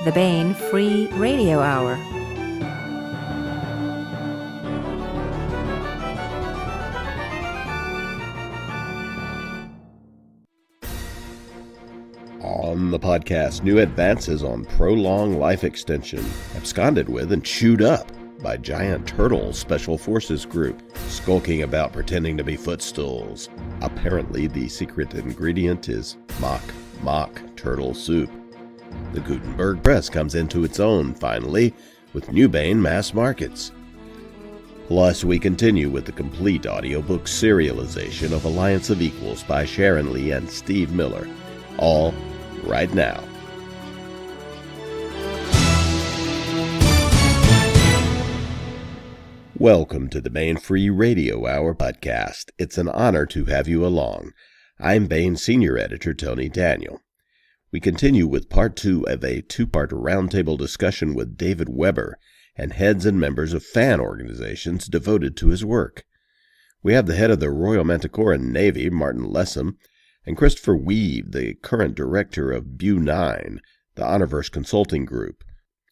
the BaNe Free Radio Hour. On the podcast, new advances on prolonged life extension, absconded with and chewed up by giant turtle special forces group, skulking about pretending to be footstools. Apparently, the secret ingredient is mock turtle soup. The Gutenberg Press comes into its own, finally, with new BaNe mass markets. Plus, we continue with the complete audiobook serialization of Alliance of Equals by Sharon Lee and Steve Miller. All right now. Welcome to the BaNe Free Radio Hour podcast. It's an honor to have you along. I'm BaNe Senior Editor Tony Daniel. We continue with part 2 of a two-part roundtable discussion with David Weber and heads and members of fan organizations devoted to his work. We have the head of the Royal Manticoran Navy, Martin Lessum, and Christopher Weuve, the current director of BuNine, the Honorverse Consulting Group,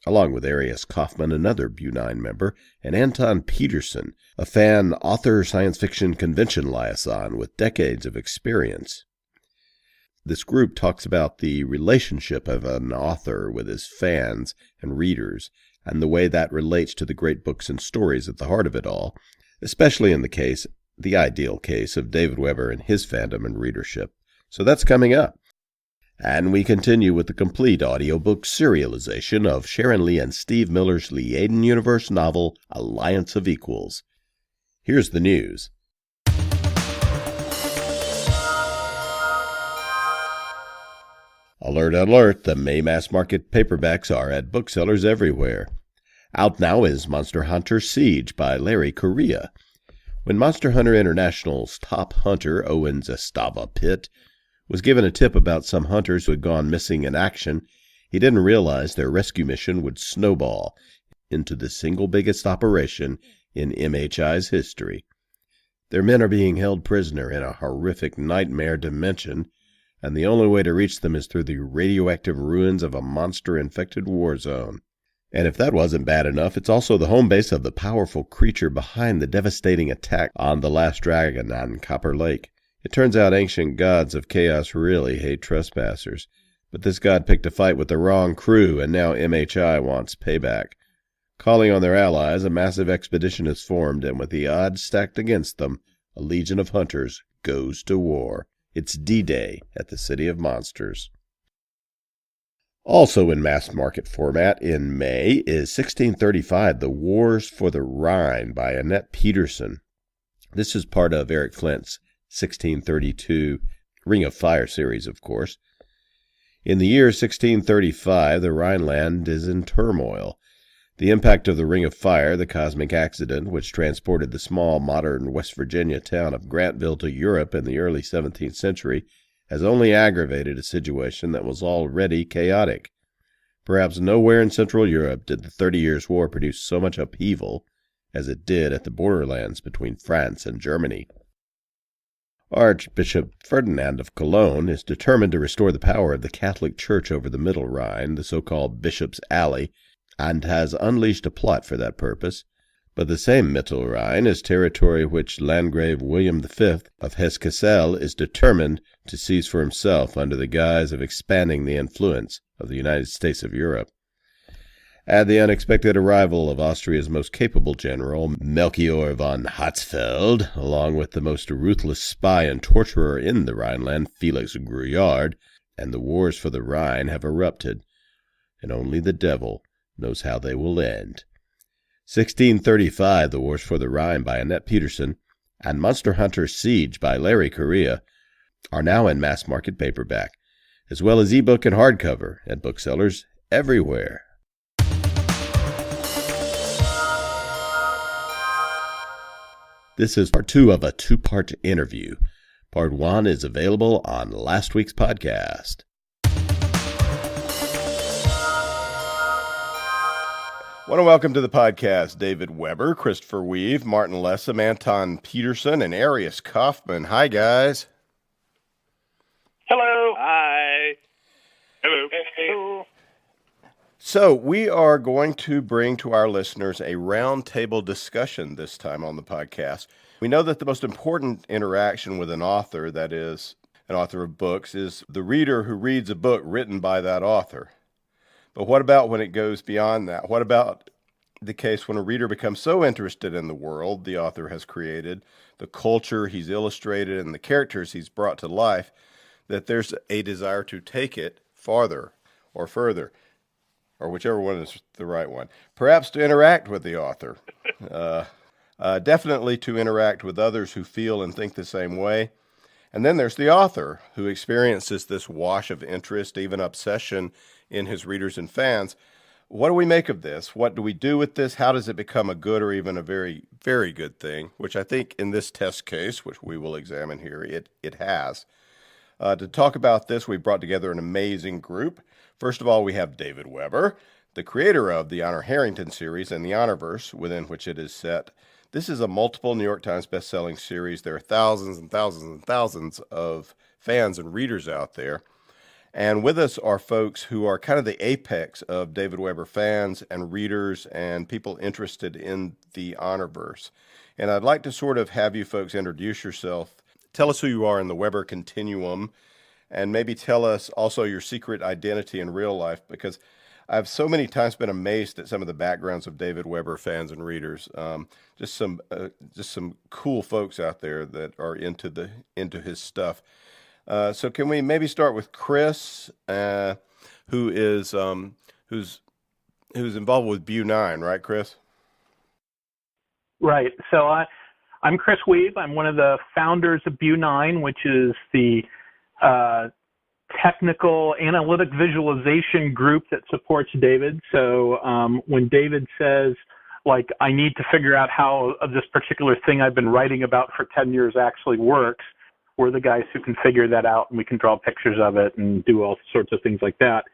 along with Arius, Kaufmann, another BuNine member, and Anton Peterson, a fan, author, science fiction convention liaison with decades of experience. This group talks about the relationship of an author with his fans and readers, and the way that relates to the great books and stories at the heart of it all, especially in the ideal case of David Weber and his fandom and readership. So that's coming up. And we continue with the complete audiobook serialization of Sharon Lee and Steve Miller's Liaden Universe novel, Alliance of Equals. Here's the news. Alert, alert, the May mass market paperbacks are at booksellers everywhere. Out now is Monster Hunter Siege by Larry Correia. When Monster Hunter International's top hunter, Owen Zestava Pitt, was given a tip about some hunters who had gone missing in action, he didn't realize their rescue mission would snowball into the single biggest operation in MHI's history. Their men are being held prisoner in a horrific nightmare dimension, and the only way to reach them is through the radioactive ruins of a monster-infected war zone. And if that wasn't bad enough, it's also the home base of the powerful creature behind the devastating attack on the last dragon on Copper Lake. It turns out ancient gods of chaos really hate trespassers, but this god picked a fight with the wrong crew, and now MHI wants payback. Calling on their allies, a massive expedition is formed, and with the odds stacked against them, a legion of hunters goes to war. It's D-Day at the City of Monsters. Also in mass market format in May is 1635, The Wars for the Rhine by Anton Peterson. This is part of Eric Flint's 1632 Ring of Fire series, of course. In the year 1635, the Rhineland is in turmoil. The impact of the Ring of Fire, the cosmic accident which transported the small modern West Virginia town of Grantville to Europe in the early 17th century, has only aggravated a situation that was already chaotic. Perhaps nowhere in Central Europe did the 30 Years' War produce so much upheaval as it did at the borderlands between France and Germany. Archbishop Ferdinand of Cologne is determined to restore the power of the Catholic Church over the Middle Rhine, the so-called Bishop's Alley, and has unleashed a plot for that purpose. But the same Mittelrhein is territory which Landgrave William V of Hesse-Kassel is determined to seize for himself under the guise of expanding the influence of the United States of Europe. Add the unexpected arrival of Austria's most capable general, Melchior von Hatzfeld, along with the most ruthless spy and torturer in the Rhineland, Felix Gruyard, and the wars for the Rhine have erupted, and only the devil knows how they will end. 1635, The Wars for the Rhine by Anton Peterson, and Monster Hunter Siege by Larry Correia are now in mass market paperback, as well as ebook and hardcover at booksellers everywhere. This is part 2 of a two-part interview. Part 1 is available on last week's podcast. I want to welcome to the podcast David Weber, Christopher Weuve, Martin Lessum, Anton Peterson, and Arius Kaufmann. Hi, guys. Hello. Hi. Hello. Hello. So we are going to bring to our listeners a roundtable discussion this time on the podcast. We know that the most important interaction with an author, that is, an author of books, is the reader who reads a book written by that author. But what about when it goes beyond that? What about the case when a reader becomes so interested in the world the author has created, the culture he's illustrated, and the characters he's brought to life, that there's a desire to take it farther or further, or whichever one is the right one. Perhaps to interact with the author. Definitely to interact with others who feel and think the same way. And then there's the author who experiences this wash of interest, even obsession in his readers and fans. What do we make of this? What do we do with this? How does it become a good or even a very, very good thing? Which I think in this test case, which we will examine here, it has. To talk about this, we brought together an amazing group. First of all, we have David Weber, the creator of the Honor Harrington series and the Honorverse within which it is set. This is a multiple New York Times best-selling series. There are thousands and thousands and thousands of fans and readers out there. And with us are folks who are kind of the apex of David Weber fans and readers and people interested in the Honorverse. And I'd like to sort of have you folks introduce yourself. Tell us who you are in the Weber continuum, and maybe tell us also your secret identity in real life, because I've so many times been amazed at some of the backgrounds of David Weber fans and readers. Just some cool folks out there that are into his stuff. So can we maybe start with Chris, who's involved with BuNine, right, Chris? Right. So I'm Chris Weuve. I'm one of the founders of BuNine, which is the technical analytic visualization group that supports David. So when David says, like, I need to figure out how this particular thing I've been writing about for 10 years actually works, we're the guys who can figure that out, and we can draw pictures of it and do all sorts of things like that.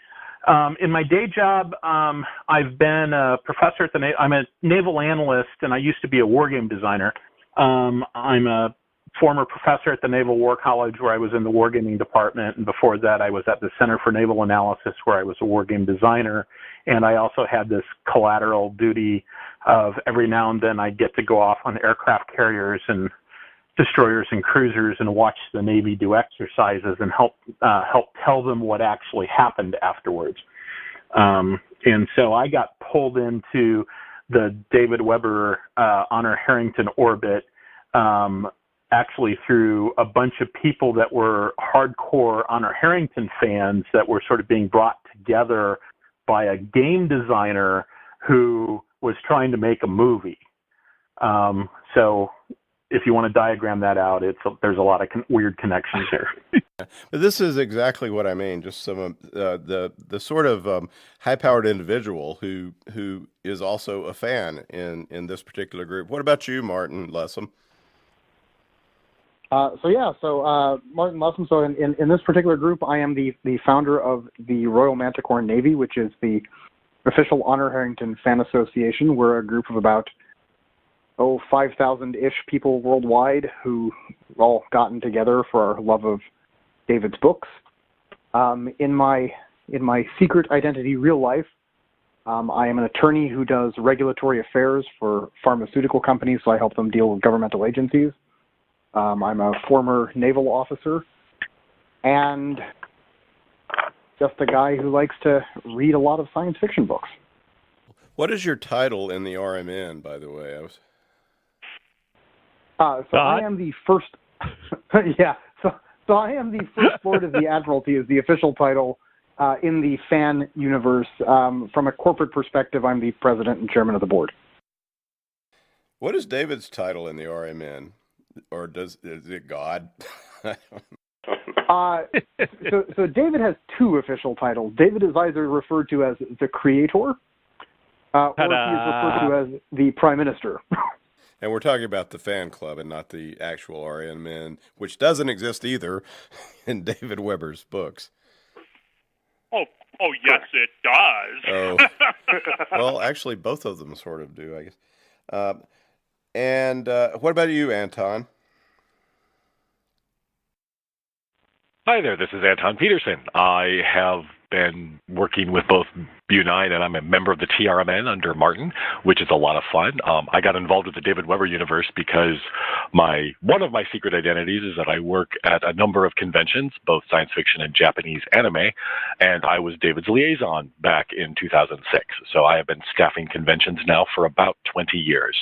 In my day job, I've been a professor at I'm a naval analyst, and I used to be a wargame designer. I'm a former professor at the Naval War College, where I was in the wargaming department, and before that I was at the Center for Naval Analysis, where I was a wargame designer, and I also had this collateral duty of every now and then I'd get to go off on aircraft carriers and destroyers and cruisers and watch the Navy do exercises and help tell them what actually happened afterwards. And so I got pulled into the David Weber Honor Harrington orbit actually through a bunch of people that were hardcore Honor Harrington fans that were sort of being brought together by a game designer who was trying to make a movie. So if you want to diagram that out, there's a lot of weird connections here. But this is exactly what I mean. Just some of the sort of high-powered individual who is also a fan in this particular group. What about you, Martin Lessum? Martin Lessum. So in this particular group, I am the founder of the Royal Manticoran Navy, which is the official Honor Harrington fan association. We're a group of about 5,000-ish people worldwide who all gotten together for our love of David's books. In my secret identity, real life, I am an attorney who does regulatory affairs for pharmaceutical companies, so I help them deal with governmental agencies. I'm a former naval officer, and just a guy who likes to read a lot of science fiction books. What is your title in the RMN, by the way? I am the first. So I am the first Lord of the Admiralty is the official title in the fan universe. From a corporate perspective, I'm the president and chairman of the board. What is David's title in the RMN? Or is it God? So David has two official titles. David is either referred to as the creator, or he is referred to as the prime minister. And we're talking about the fan club and not the actual RMN, which doesn't exist either in David Weber's books. Oh, yes, it does. Well, actually, both of them sort of do, I guess. And what about you, Anton? Hi there, this is Anton Peterson. I have been working with both BuNine, and I'm a member of the RMN under Martin, which is a lot of fun. I got involved with the Weuve Universe because one of my secret identities is that I work at a number of conventions, both science fiction and Japanese anime, and I was David's liaison back in 2006. So I have been staffing conventions now for about 20 years.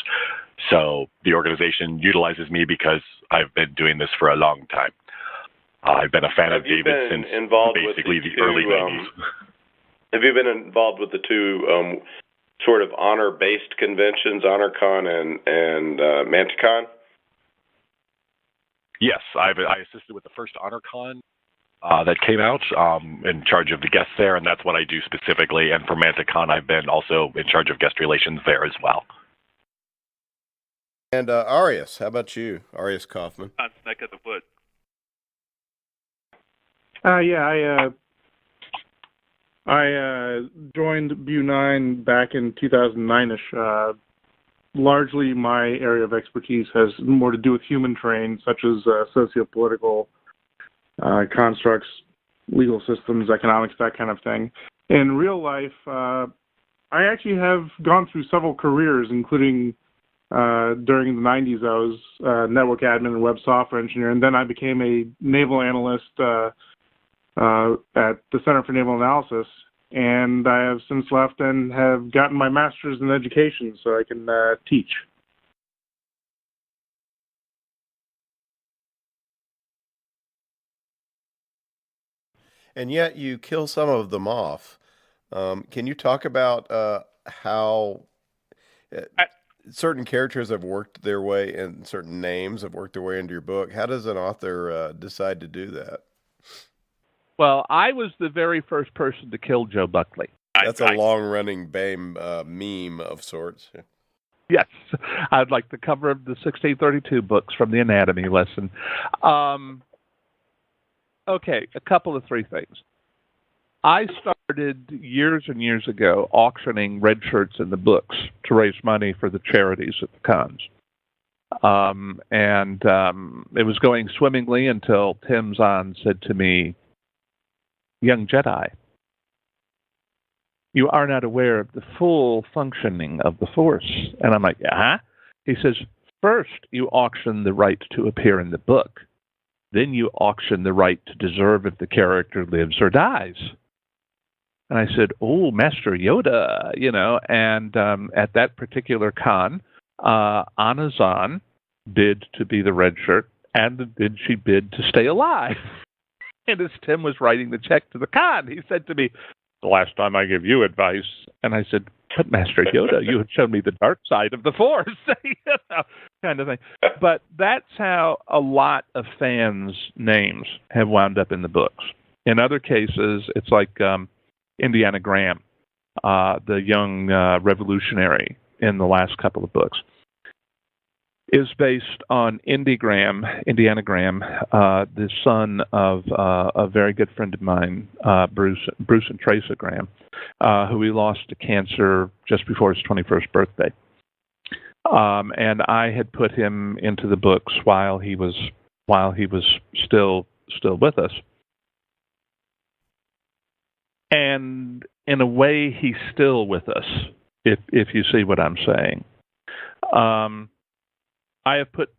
So the organization utilizes me because I've been doing this for a long time. I've been a fan of David since basically the early 90s. Have you been involved with the two sort of honor-based conventions, HonorCon and Manticon? Yes, I assisted with the first HonorCon that came out, in charge of the guests there, and that's what I do specifically. And for Manticon, I've been also in charge of guest relations there as well. And Arius, how about you? Arius Kaufmann. Neck of the woods. I joined BuNine back in 2009-ish. Largely, my area of expertise has more to do with human terrain, such as socio-political constructs, legal systems, economics, that kind of thing. In real life, I actually have gone through several careers, including during the 90s, I was network admin and web software engineer, and then I became a naval analyst at the Center for Naval Analysis, and I have since left and have gotten my master's in education so I can teach. And yet you kill some of them off. Can you talk about how certain characters have worked their way and certain names have worked their way into your book? How does an author decide to do that? Well, I was the very first person to kill Joe Buckley. That's a long-running BAME meme of sorts. Yes, I'd like the cover of the 1632 books from the anatomy lesson. Okay, a couple of three things. I started years and years ago auctioning red shirts in the books to raise money for the charities at the cons. It was going swimmingly until Tim Zahn said to me, "Young Jedi, you are not aware of the full functioning of the Force." And I'm like, "Uh-huh." He says, "First, you auction the right to appear in the book. Then you auction the right to deserve if the character lives or dies." And I said, "Oh, Master Yoda," and at that particular con, Anna Zahn bid to be the red shirt, and then she bid to stay alive. And as Tim was writing the check to the con, he said to me, "The last time I gave you advice," and I said, "But Master Yoda, you had shown me the dark side of the Force," kind of thing. But that's how a lot of fans' names have wound up in the books. In other cases, it's like Indiana Graham, the young revolutionary in the last couple of books, is based on Indiana Graham, the son of a very good friend of mine, Bruce and Tracy Graham, who he lost to cancer just before his 21st birthday. And I had put him into the books while he was still with us. And in a way, he's still with us, if you see what I'm saying. I have put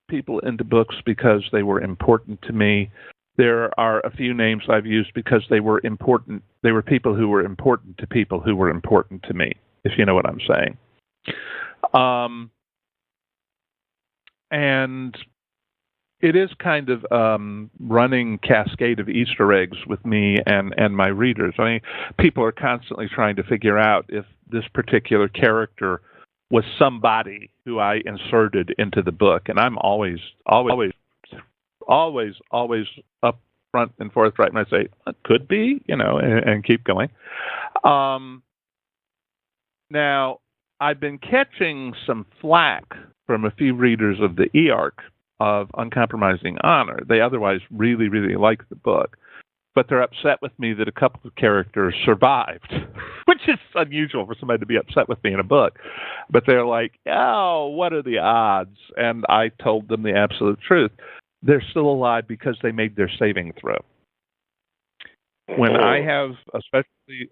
people into books because they were important to me. There are a few names I've used because they were important. They were people who were important to people who were important to me, if you know what I'm saying. And it is kind of running cascade of Easter eggs with me and my readers. I mean, people are constantly trying to figure out if this particular character was somebody who I inserted into the book, and I'm always up front and forthright, and I say, "It could be," and keep going. Now, I've been catching some flack from a few readers of the e-arc of Uncompromising Honor. They otherwise really, really like the book, but they're upset with me that a couple of characters survived, which is unusual for somebody to be upset with me in a book. But they're like, "Oh, what are the odds?" And I told them the absolute truth. They're still alive because they made their saving throw. When I have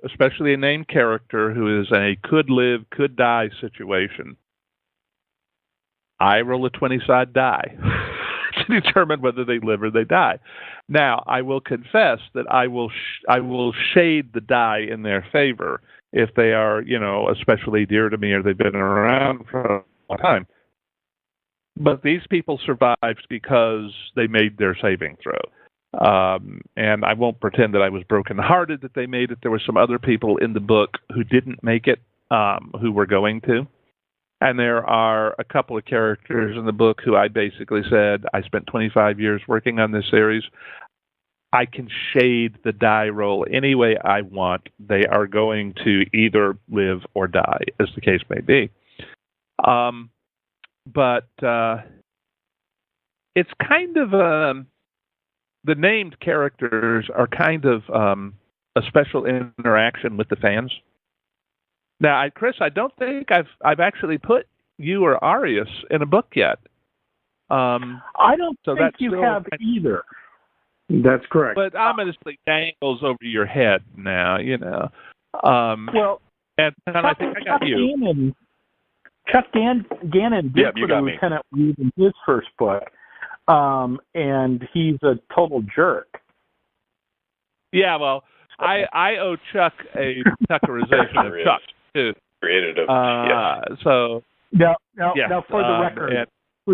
especially a named character who is in a could live, could die situation, I roll a 20-sided die to determine whether they live or they die. Now, I will confess that I will shade the die in their favor if they are, especially dear to me or they've been around for a long time. But these people survived because they made their saving throw. And I won't pretend that I was brokenhearted that they made it. There were some other people in the book who didn't make it, who were going to. And there are a couple of characters in the book who I basically said, I spent 25 years working on this series. I can shade the die roll any way I want. They are going to either live or die, as the case may be. But it's kind of the named characters are kind of a special interaction with the fans. Now, Chris, I don't think I've actually put you or Arius in a book yet. I don't think you have either. That's correct. But ominously dangles over your head now, Well, and I think I got you. Chuck Gannon did put a Lieutenant Weuve in his first book, and he's a total jerk. Yeah, well, I owe Chuck a Tuckerization of Chuck too. Created him. So now for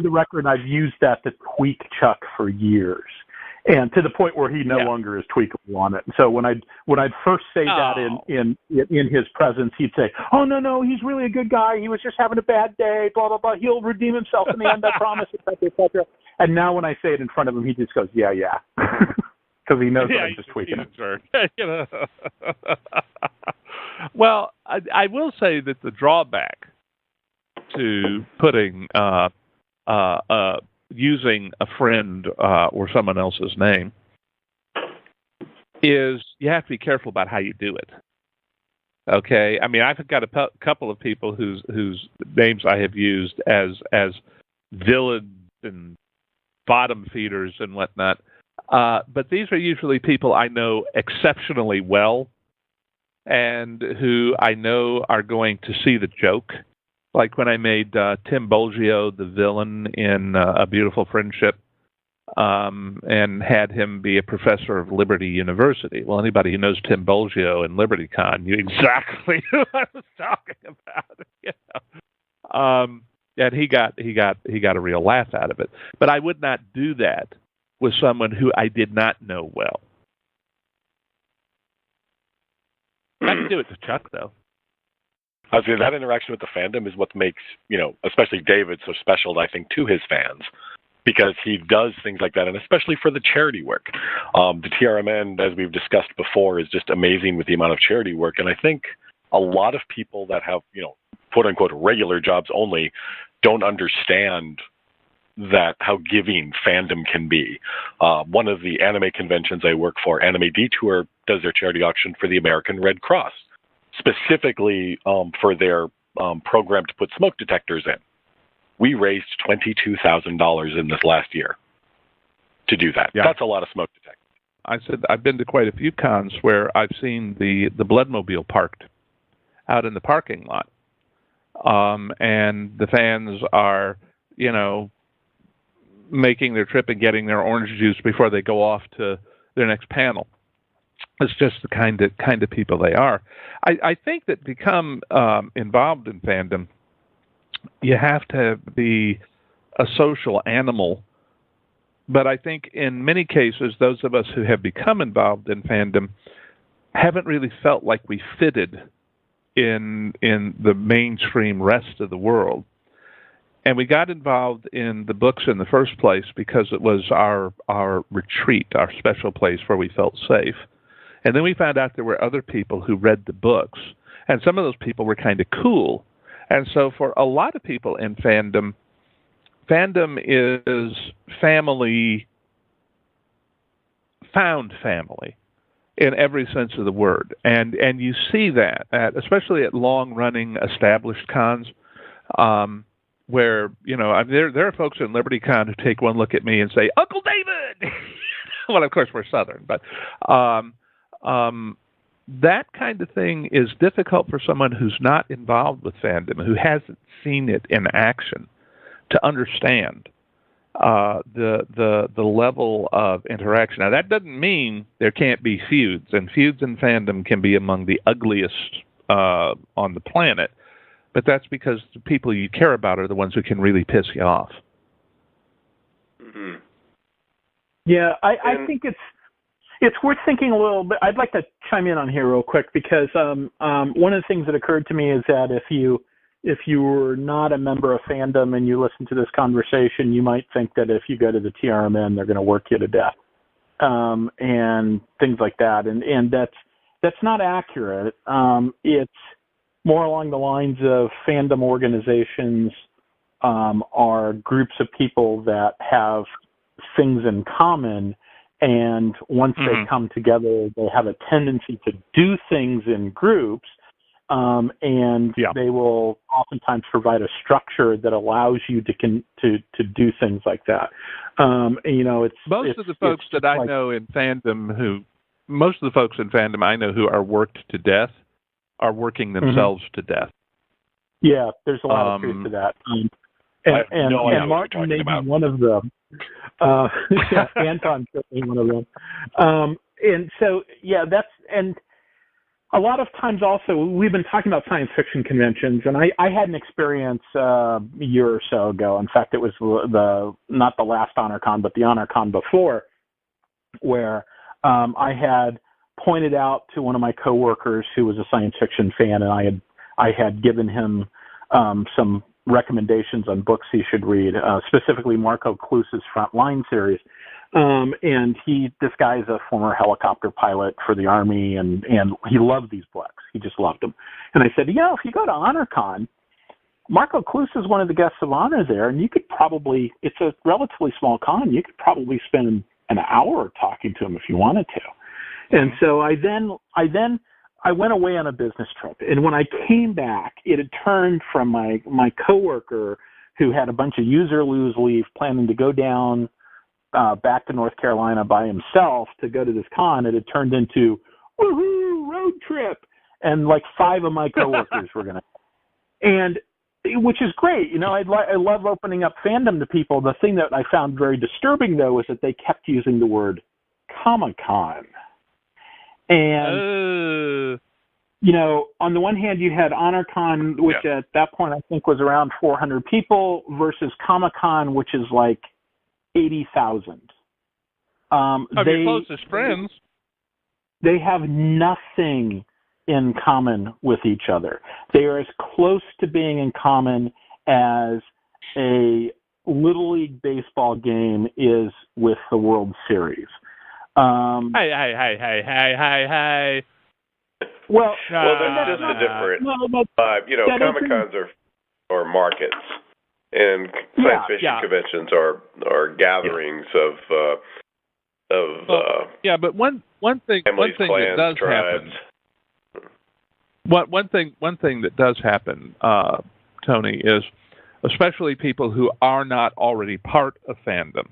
the record, I've used that to tweak Chuck for years, and to the point where he no longer is tweakable on it. So when I'd first say that in his presence, he'd say, "Oh no, he's really a good guy. He was just having a bad day. Blah blah blah. He'll redeem himself in the end. I promise." etc. And now when I say it in front of him, he just goes, "Yeah," because he knows that I'm just tweaking him. Well, I will say that the drawback to putting using a friend or someone else's name is you have to be careful about how you do it. Okay, I mean, I've got a couple of people whose names I have used as villains and bottom feeders and whatnot, but these are usually people I know exceptionally well and who I know are going to see the joke. Like when I made Tim Bolgio the villain in A Beautiful Friendship, and had him be a professor of Liberty University. Well, anybody who knows Tim Bolgio and LibertyCon knew exactly who I was talking about. And he got a real laugh out of it. But I would not do that with someone who I did not know well. I can do it to Chuck, though. I was saying that interaction with the fandom is what makes, especially David so special, I think, to his fans, because he does things like that, and especially for the charity work. The TRMN, as we've discussed before, is just amazing with the amount of charity work, and I think a lot of people that have, quote-unquote, regular jobs only don't understand that how giving fandom can be. One of the anime conventions I work for, Anime Detour, does their charity auction for the American Red Cross, specifically for their program to put smoke detectors in. We raised $22,000 in this last year to do that. Yeah. That's a lot of smoke detectors. I said I've been to quite a few cons where I've seen the Bloodmobile parked out in the parking lot. And the fans are, making their trip and getting their orange juice before they go off to their next panel. It's just the kind of people they are. I think that become involved in fandom, you have to be a social animal. But I think in many cases, those of us who have become involved in fandom haven't really felt like we fitted in the mainstream rest of the world. And we got involved in the books in the first place because it was our retreat, our special place where we felt safe. And then we found out there were other people who read the books, and some of those people were kind of cool. And so for a lot of people in fandom is family, found family in every sense of the word. And you see that, especially at long-running established cons, where, there are folks in LibertyCon who take one look at me and say, Uncle David! Well, of course, we're Southern, but that kind of thing is difficult for someone who's not involved with fandom, who hasn't seen it in action, to understand the level of interaction. Now, that doesn't mean there can't be feuds, and feuds in fandom can be among the ugliest on the planet, but that's because the people you care about are the ones who can really piss you off. Mm-hmm. Yeah, I think it's worth thinking a little bit. I'd like to chime in on here real quick because one of the things that occurred to me is that if you were not a member of fandom and you listen to this conversation, you might think that if you go to the TRMN, they're going to work you to death, and things like that. And that's not accurate. It's more along the lines of fandom organizations are groups of people that have things in common, and once they come together, they have a tendency to do things in groups, and they will oftentimes provide a structure that allows you to do things like that. It's most of the folks that I know in fandom I know who are worked to death are working themselves to death. Yeah, there's a lot of truth to that. And Martin may be one of them. Anton certainly one of them. And so, and a lot of times also, we've been talking about science fiction conventions, and I had an experience a year or so ago. In fact, it was not the last HonorCon, but the HonorCon before, where I had pointed out to one of my coworkers who was a science fiction fan, and I had given him some recommendations on books he should read, specifically Marco Cluse's Frontline series. And this guy is a former helicopter pilot for the Army, and he loved these books. He just loved them. And I said, if you go to HonorCon, Marco Cluse is one of the guests of honor there, and you could probably, it's a relatively small con, you could probably spend an hour talking to him if you wanted to. And so I went away on a business trip, and when I came back, it had turned from my coworker who had a bunch of use-or-lose leave planning to go down back to North Carolina by himself to go to this con. It had turned into, woohoo, road trip, and like 5 of my coworkers were going to, and which is great. I love opening up fandom to people. The thing that I found very disturbing, though, was that they kept using the word Comic-Con. And, on the one hand, you had HonorCon, which at that point I think was around 400 people, versus Comic-Con, which is like 80,000. Your closest friends. They have nothing in common with each other. They are as close to being in common as a Little League baseball game is with the World Series. Hey. Well, there's just a different Comic-Cons are markets, and science fiction conventions are gatherings of but one thing families, clans, that does tribes. happen. One thing that does happen, Tony, is especially people who are not already part of fandom.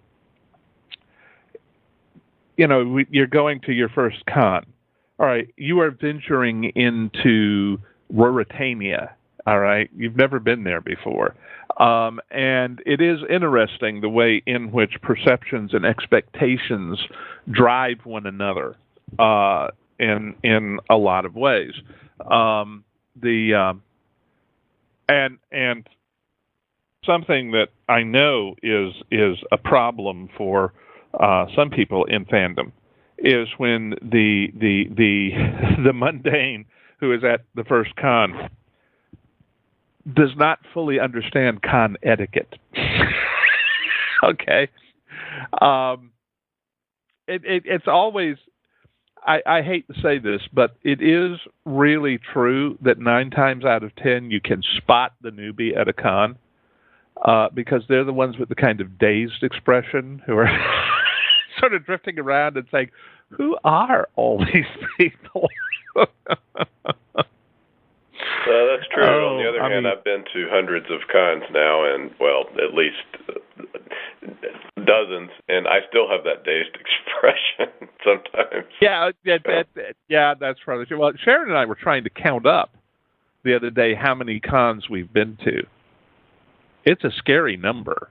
You're going to your first con. All right, you are venturing into Ruritania. All right, you've never been there before. And it is interesting the way in which perceptions and expectations drive one another in a lot of ways. And something that I know is a problem for some people in fandom is when the mundane who is at the first con does not fully understand con etiquette. Okay. It's always, I hate to say this, but it is really true that 9 times out of 10 you can spot the newbie at a con because they're the ones with the kind of dazed expression who are sort of drifting around and saying, who are all these people? That's true. On the other hand, I've been to hundreds of cons now, and, well, at least dozens, and I still have that dazed expression sometimes. Yeah, that's probably true. Well, Sharon and I were trying to count up the other day how many cons we've been to. It's a scary number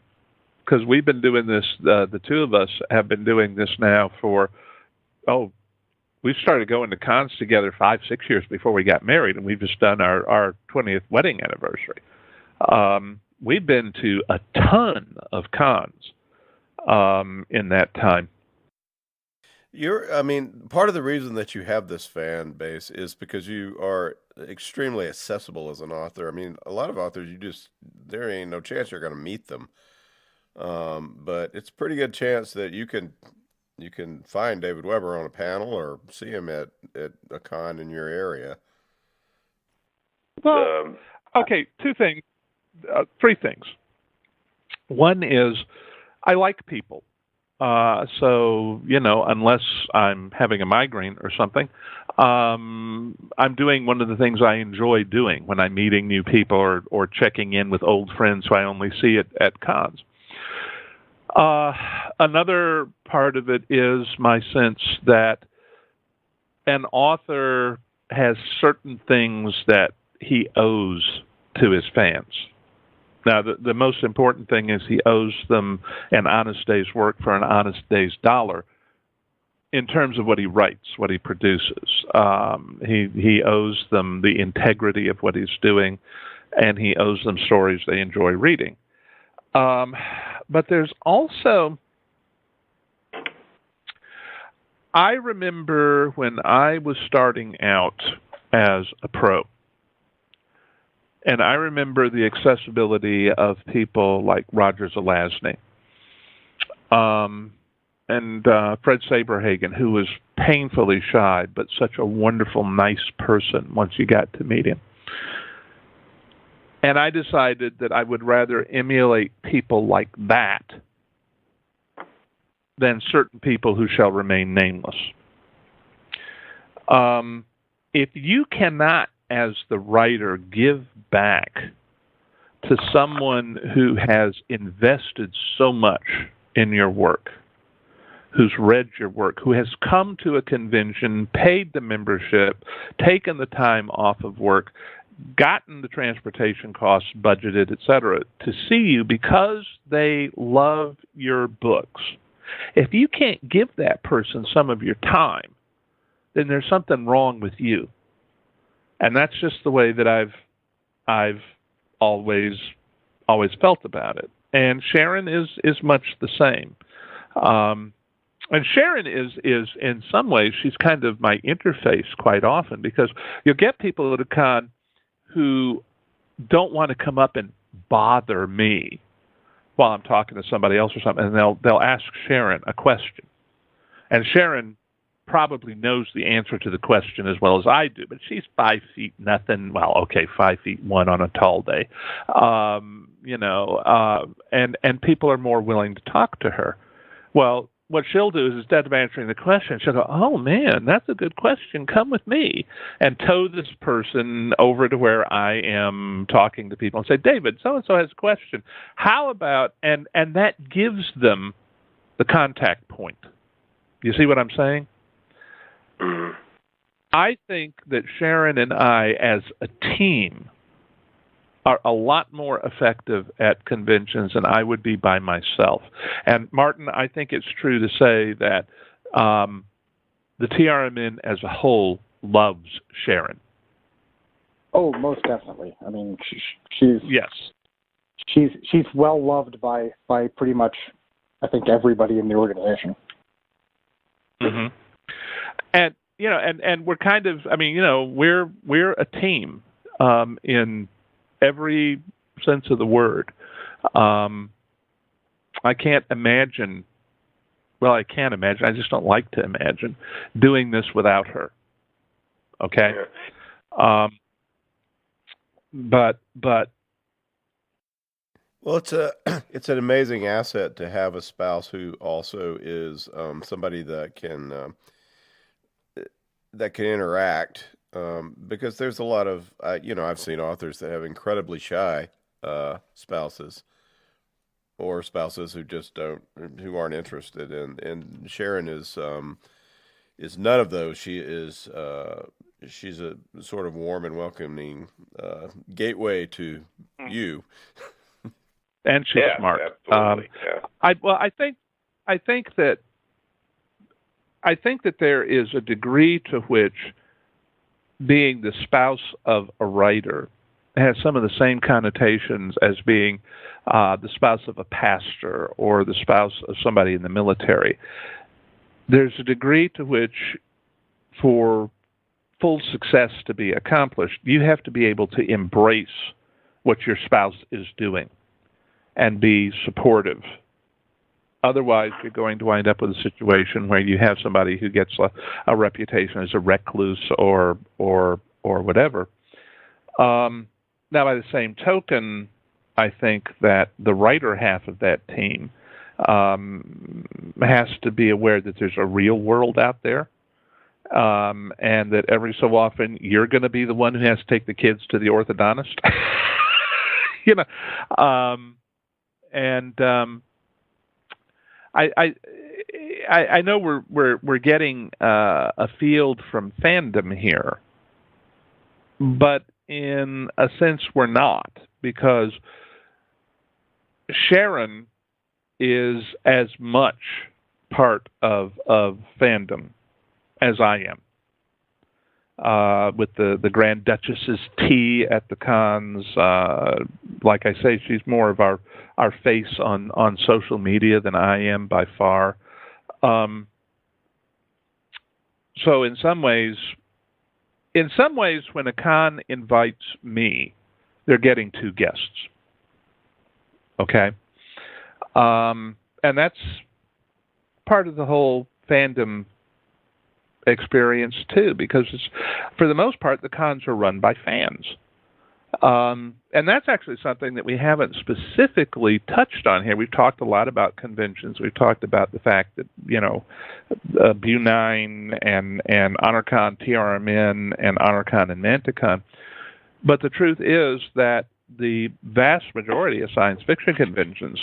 because we've been doing this. The two of us have been doing this now for we started going to cons together 5-6 years before we got married, and we've just done our 20th wedding anniversary. We've been to a ton of cons in that time. Part of the reason that you have this fan base is because you are extremely accessible as an author. I mean, a lot of authors, there ain't no chance you're going to meet them. But it's a pretty good chance that you can find David Weber on a panel or see him at a con in your area. Well, okay, 3 things. One is I like people. So, unless I'm having a migraine or something, I'm doing one of the things I enjoy doing when I'm meeting new people or checking in with old friends who I only see at cons. Another part of it is my sense that an author has certain things that he owes to his fans. Now, the most important thing is he owes them an honest day's work for an honest day's dollar in terms of what he writes, what he produces. He owes them the integrity of what he's doing, and he owes them stories they enjoy reading. But there's also, I remember when I was starting out as a pro, and I remember the accessibility of people like Roger Zelazny and Fred Saberhagen, who was painfully shy, but such a wonderful, nice person once you got to meet him. And I decided that I would rather emulate people like that than certain people who shall remain nameless. If you cannot, as the writer, give back to someone who has invested so much in your work, who's read your work, who has come to a convention, paid the membership, taken the time off of work, gotten the transportation costs budgeted, etc., to see you because they love your books. If you can't give that person some of your time, then there's something wrong with you. And that's just the way that I've always felt about it. And Sharon is much the same. And Sharon is in some ways, she's kind of my interface quite often, because you'll get people at a con who don't want to come up and bother me while I'm talking to somebody else or something, and they'll ask Sharon a question. And Sharon probably knows the answer to the question as well as I do, but she's 5 feet nothing. Well, okay, 5'1" on a tall day, and people are more willing to talk to her. Well, what she'll do is, instead of answering the question, she'll go, "Oh man, that's a good question. Come with me," and tow this person over to where I am talking to people and say, "David, so and so has a question. How about?" And that gives them the contact point. You see what I'm saying? I think that Sharon and I, as a team, are a lot more effective at conventions than I would be by myself. And Martin, I think it's true to say that the TRMN as a whole loves Sharon. Oh, most definitely. I mean, she's well loved by pretty much, I think, everybody in the organization. Mm-hmm. And and we're kind of, we're a team in every sense of the word. I can't imagine. Well, I can't imagine. I just don't like to imagine doing this without her. Okay. But. Well, it's an amazing asset to have a spouse who also is somebody that can interact, because there's a lot of, I've seen authors that have incredibly shy spouses, or spouses who aren't interested. And Sharon is none of those. She's a sort of warm and welcoming gateway to you. And she's smart. Absolutely. I think that there is a degree to which being the spouse of a writer has some of the same connotations as being the spouse of a pastor or the spouse of somebody in the military. There's a degree to which, for full success to be accomplished, you have to be able to embrace what your spouse is doing and be supportive. Otherwise, you're going to wind up with a situation where you have somebody who gets a reputation as a recluse or whatever. Now, by the same token, I think that the writer half of that team has to be aware that there's a real world out there, and that every so often you're going to be the one who has to take the kids to the orthodontist. I know we're getting afield from fandom here, but in a sense we're not, because Sharon is as much part of fandom as I am. With the Grand Duchess's tea at the cons, like I say, she's more of our face on social media than I am by far. So in some ways, when a con invites me, they're getting two guests. Okay, and that's part of the whole fandom experience too, because for the most part the cons are run by fans, and that's actually something that we haven't specifically touched on here. We've talked a lot about conventions. We've talked about the fact that BuNine and HonorCon, TRMN, and HonorCon and Manticoran, but the truth is that the vast majority of science fiction conventions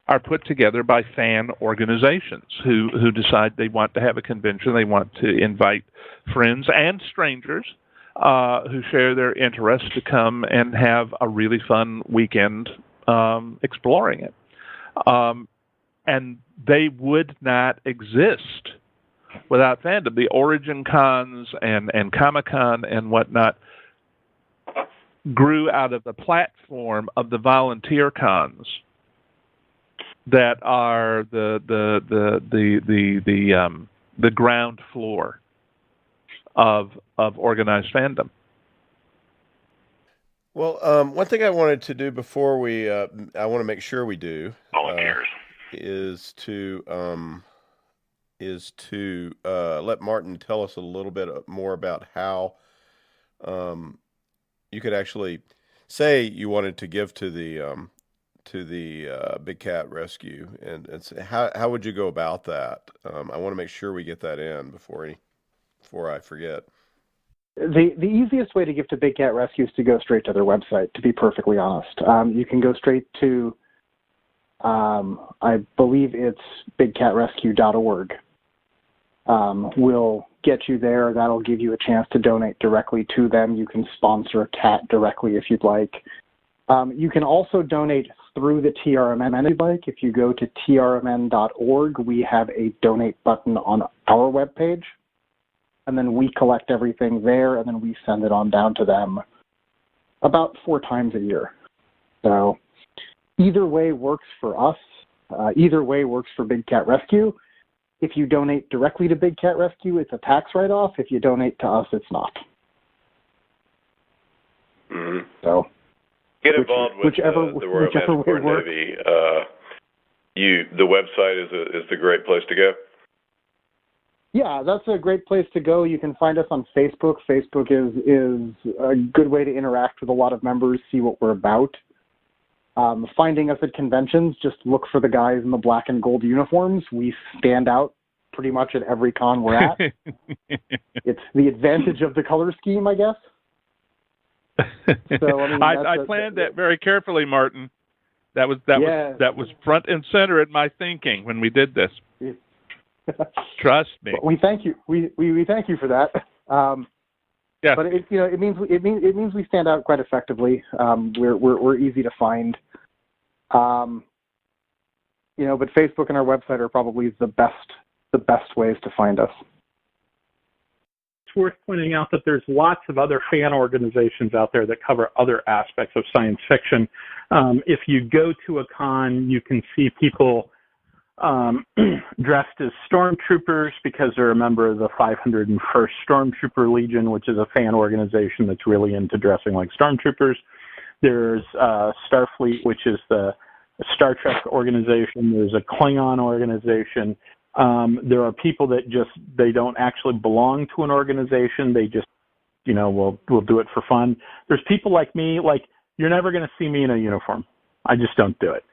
are put together by fan organizations who decide they want to have a convention. They want to invite friends and strangers who share their interest to come and have a really fun weekend exploring it. And they would not exist without fandom. The Origin Cons and Comic-Con and whatnot grew out of the platform of the volunteer cons that are the ground floor of organized fandom. Well, one thing I wanted to do before I want to make sure we do Volunteers. Is to let Martin tell us a little bit more about how you could actually say you wanted to give to the Big Cat Rescue, and how would you go about that? I want to make sure we get that in before I forget. The easiest way to give to Big Cat Rescue is to go straight to their website, to be perfectly honest. You can go straight to, I believe it's bigcatrescue.org. We'll get you there. That'll give you a chance to donate directly to them. You can sponsor a cat directly if you'd like. You can also donate through the TRMN if you'd like. If you go to trmn.org, we have a donate button on our webpage, and then we collect everything there, and then we send it on down to them about 4 times a year. So either way works for us. Either way works for Big Cat Rescue. If you donate directly to Big Cat Rescue, it's a tax write-off. If you donate to us, it's not. Mm-hmm. So get involved with the Royal Manticoran Navy. The website is the great place to go. Yeah, that's a great place to go. You can find us on Facebook. Facebook is a good way to interact with a lot of members, see what we're about. Finding us at conventions, just look for the guys in the black and gold uniforms. We stand out pretty much at every con we're at. It's the advantage of the color scheme, I guess. So I planned that very carefully, Martin. That was front and center in my thinking when we did this. Trust me. Well, we thank you. We thank you for that. Yeah. But it means we stand out quite effectively. We're easy to find. But Facebook and our website are probably the best ways to find us. It's worth pointing out that there's lots of other fan organizations out there that cover other aspects of science fiction. If you go to a con, you can see people dressed as stormtroopers because they're a member of the 501st Stormtrooper Legion, which is a fan organization that's really into dressing like stormtroopers. There's Starfleet, which is the Star Trek organization. There's a Klingon organization. There are people that they don't actually belong to an organization. They just, will do it for fun. There's people like me, you're never going to see me in a uniform. I just don't do it.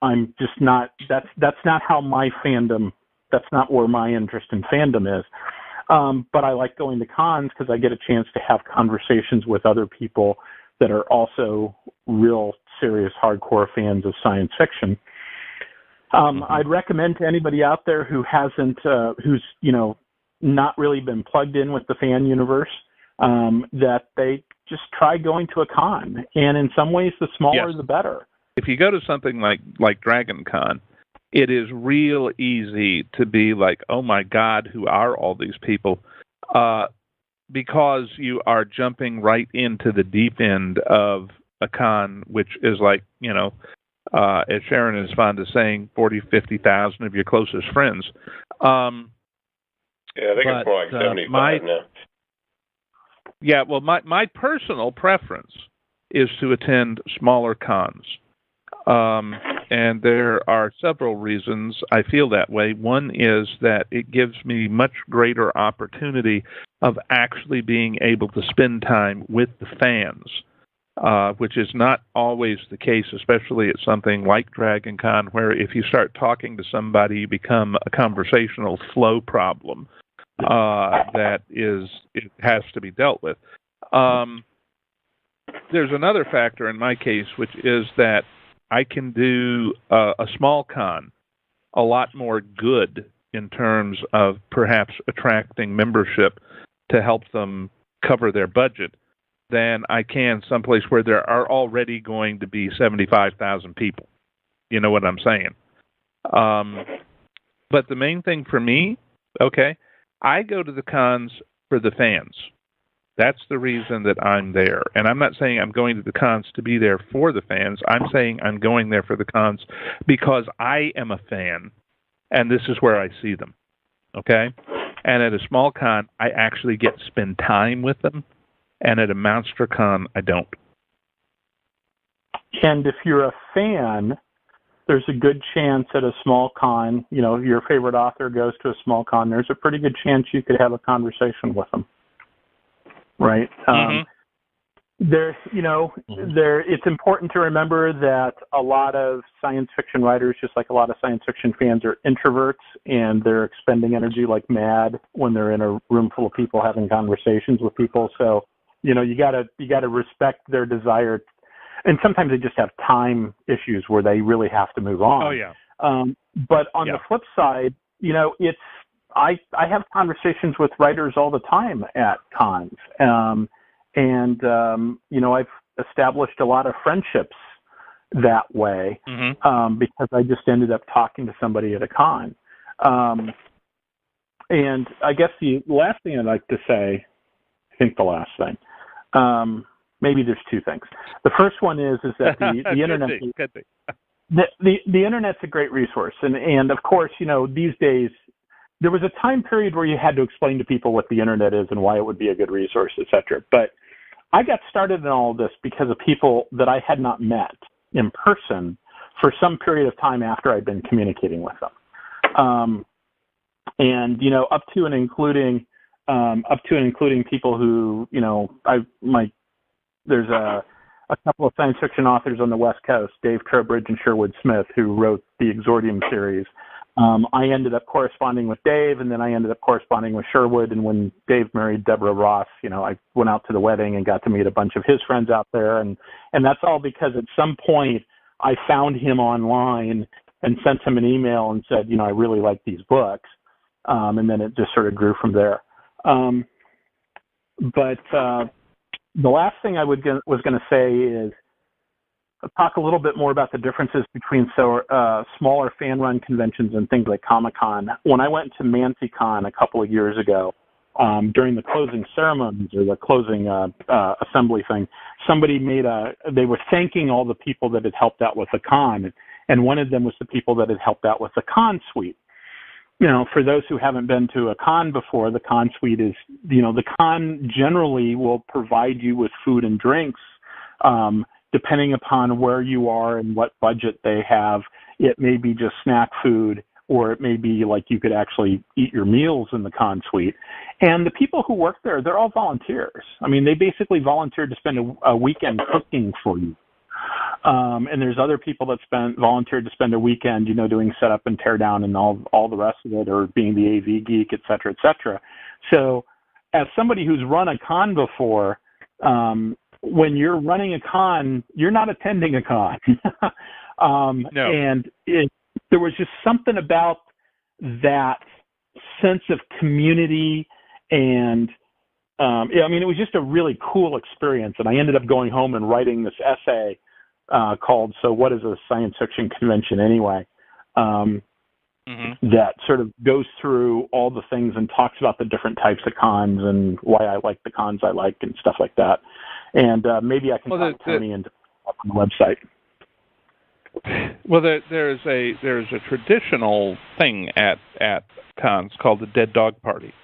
I'm just not, that's not how my fandom, that's not where my interest in fandom is. But I like going to cons because I get a chance to have conversations with other people that are also real serious hardcore fans of science fiction. I'd recommend to anybody out there who hasn't, who's, not really been plugged in with the fan universe, that they just try going to a con. And in some ways, the smaller, the better. If you go to something like Dragon Con, it is real easy to be like, oh my God, who are all these people? Because you are jumping right into the deep end of a con, which is like, as Sharon is fond of saying, 40, 50,000 of your closest friends. I think it's more like 75 now. Yeah, well, my personal preference is to attend smaller cons. And there are several reasons I feel that way. One is that it gives me much greater opportunity of actually being able to spend time with the fans, which is not always the case, especially at something like Dragon Con, where if you start talking to somebody, you become a conversational flow problem it has to be dealt with. There's another factor in my case, which is that I can do a small con a lot more good in terms of perhaps attracting membership to help them cover their budget than I can someplace where there are already going to be 75,000 people. You know what I'm saying? But the main thing for me, I go to the cons for the fans. That's the reason that I'm there. And I'm not saying I'm going to the cons to be there for the fans. I'm saying I'm going there for the cons because I am a fan, and this is where I see them. Okay? And at a small con, I actually get to spend time with them, and at a monster con, I don't. And if you're a fan, there's a good chance at a small con, if your favorite author goes to a small con, there's a pretty good chance you could have a conversation with them. Right. It's important to remember that a lot of science fiction writers, just like a lot of science fiction fans, are introverts, and they're expending energy like mad when they're in a room full of people having conversations with people. So, you gotta respect their desire. And sometimes they just have time issues where they really have to move on. Oh yeah. But on the flip side, I have conversations with writers all the time at cons, I've established a lot of friendships that way because I just ended up talking to somebody at a con. And I guess the last thing I'd like to say, I think the last thing, maybe there's two things. The first one is that the internet, the internet's a great resource, and of course, these days. There was a time period where you had to explain to people what the internet is and why it would be a good resource, et cetera. But I got started in all of this because of people that I had not met in person for some period of time after I'd been communicating with them. Up to and including people who, there's a couple of science fiction authors on the West Coast, Dave Trowbridge and Sherwood Smith, who wrote the Exordium series. I ended up corresponding with Dave, and then I ended up corresponding with Sherwood. And when Dave married Deborah Ross, I went out to the wedding and got to meet a bunch of his friends out there. And that's all because at some point I found him online and sent him an email and said, I really like these books. And then it just sort of grew from there. But the last thing I was going to say is talk a little bit more about the differences between smaller fan-run conventions and things like Comic-Con. When I went to Manticoran a couple of years ago, during the closing ceremonies or the closing assembly thing, somebody they were thanking all the people that had helped out with the con, and one of them was the people that had helped out with the con suite. For those who haven't been to a con before, the con suite is, the con generally will provide you with food and drinks, depending upon where you are and what budget they have. It may be just snack food, or it may be like you could actually eat your meals in the con suite. And the people who work there, they're all volunteers. I mean, they basically volunteered to spend a weekend cooking for you. And there's other people that volunteered to spend a weekend, doing setup and tear down and all the rest of it, or being the AV geek, et cetera, et cetera. So as somebody who's run a con before, when you're running a con, you're not attending a con. No. And there was just something about that sense of community, and it was just a really cool experience. And I ended up going home and writing this essay called "So What Is a Science Fiction Convention Anyway?" That sort of goes through all the things and talks about the different types of cons and why I like the cons I like and stuff like that. And maybe I can talk Tony into on the website. Well, there's a traditional thing at cons called the Dead Dog Party,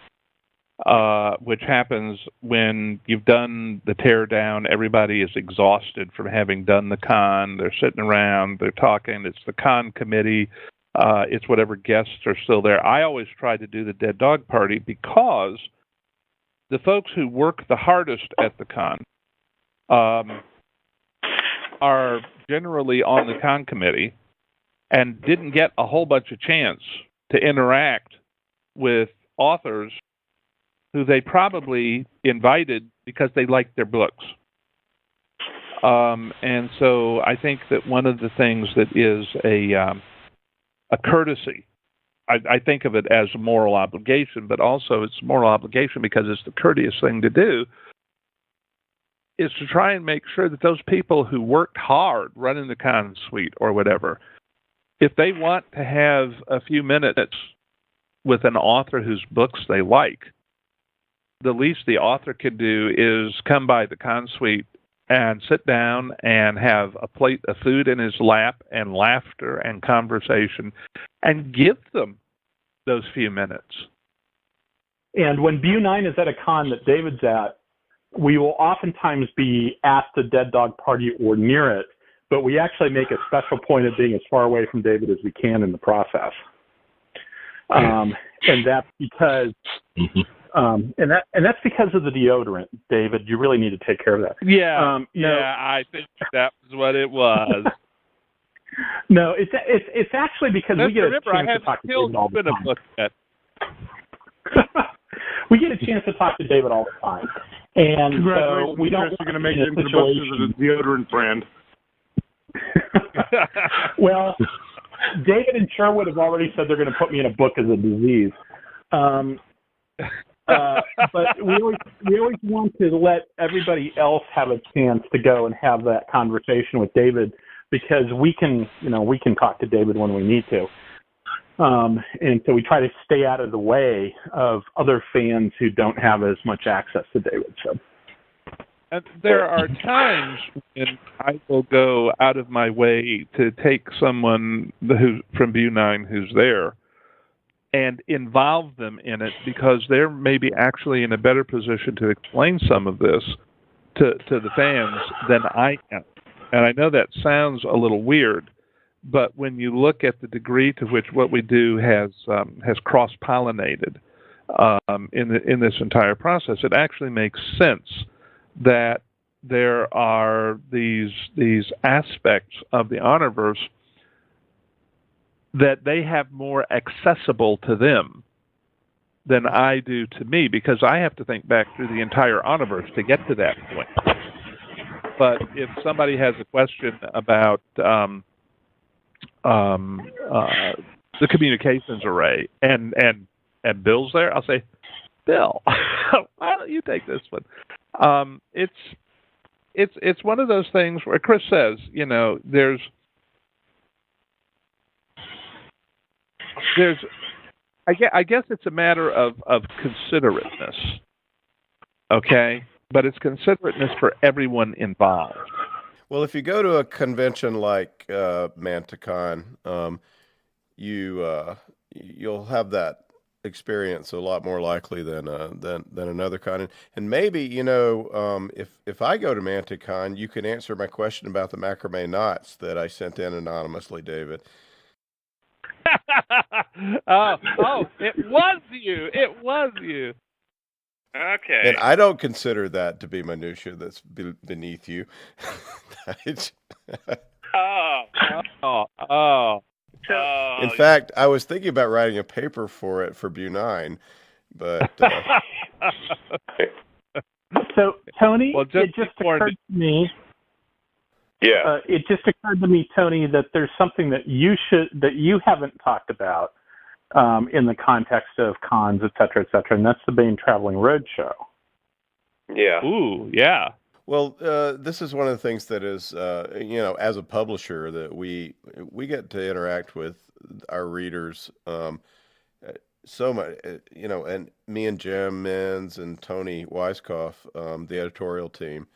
which happens when you've done the tear down. Everybody is exhausted from having done the con. They're sitting around, they're talking. It's the con committee. It's whatever guests are still there. I always try to do the Dead Dog Party because the folks who work the hardest at the con are generally on the con committee and didn't get a whole bunch of chance to interact with authors who they probably invited because they liked their books. And so I think that one of the things that is a courtesy, I think of it as a moral obligation, but also it's a moral obligation because it's the courteous thing to do, is to try and make sure that those people who worked hard running the con suite or whatever, if they want to have a few minutes with an author whose books they like, the least the author can do is come by the con suite and sit down and have a plate of food in his lap and laughter and conversation and give them those few minutes. And when BuNine is at a con that David's at, we will oftentimes be at the Dead Dog Party or near it, but we actually make a special point of being as far away from David as we can in the process. And that's because that's because of the deodorant, David. You really need to take care of that. Yeah, I think that was what it was. No, it's actually because we get a chance to talk to David all the time. We get a chance to talk to David all the time. And congratulations, we don't. You're going to make it into the books as a deodorant brand. Well, David and Sherwood have already said they're going to put me in a book as a disease. But we always want to let everybody else have a chance to go and have that conversation with David, because we can talk to David when we need to. And so we try to stay out of the way of other fans who don't have as much access to David. So. And there are times when I will go out of my way to take someone from BuNine who's there and involve them in it, because they're maybe actually in a better position to explain some of this to the fans than I am. And I know that sounds a little weird, but when you look at the degree to which what we do has cross-pollinated in this entire process, it actually makes sense that there are these aspects of the Honorverse that they have more accessible to them than I do to me, because I have to think back through the entire Honorverse to get to that point. But if somebody has a question about the communications array and Bill's there, I'll say, Bill, why don't you take this one? It's one of those things where Chris says, there's I guess it's a matter of considerateness, okay? But it's considerateness for everyone involved. Well, if you go to a convention like Manticon, you'll have that experience a lot more likely than another con. And maybe, if I go to Manticon, you can answer my question about the macrame knots that I sent in anonymously, David. Oh, it was you. It was you. Okay. And I don't consider that to be minutia that's beneath you. In fact, I was thinking about writing a paper for BuNine, but... So, Tony, it just occurred to me... Yeah. It just occurred to me, Tony, that there's something that you haven't talked about in the context of cons, et cetera, and that's the Baen Traveling Roadshow. Yeah. Ooh, yeah. Well, this is one of the things that is, as a publisher, that we get to interact with our readers so much, and me and Jim Menz and Tony Weiskopf, the editorial team.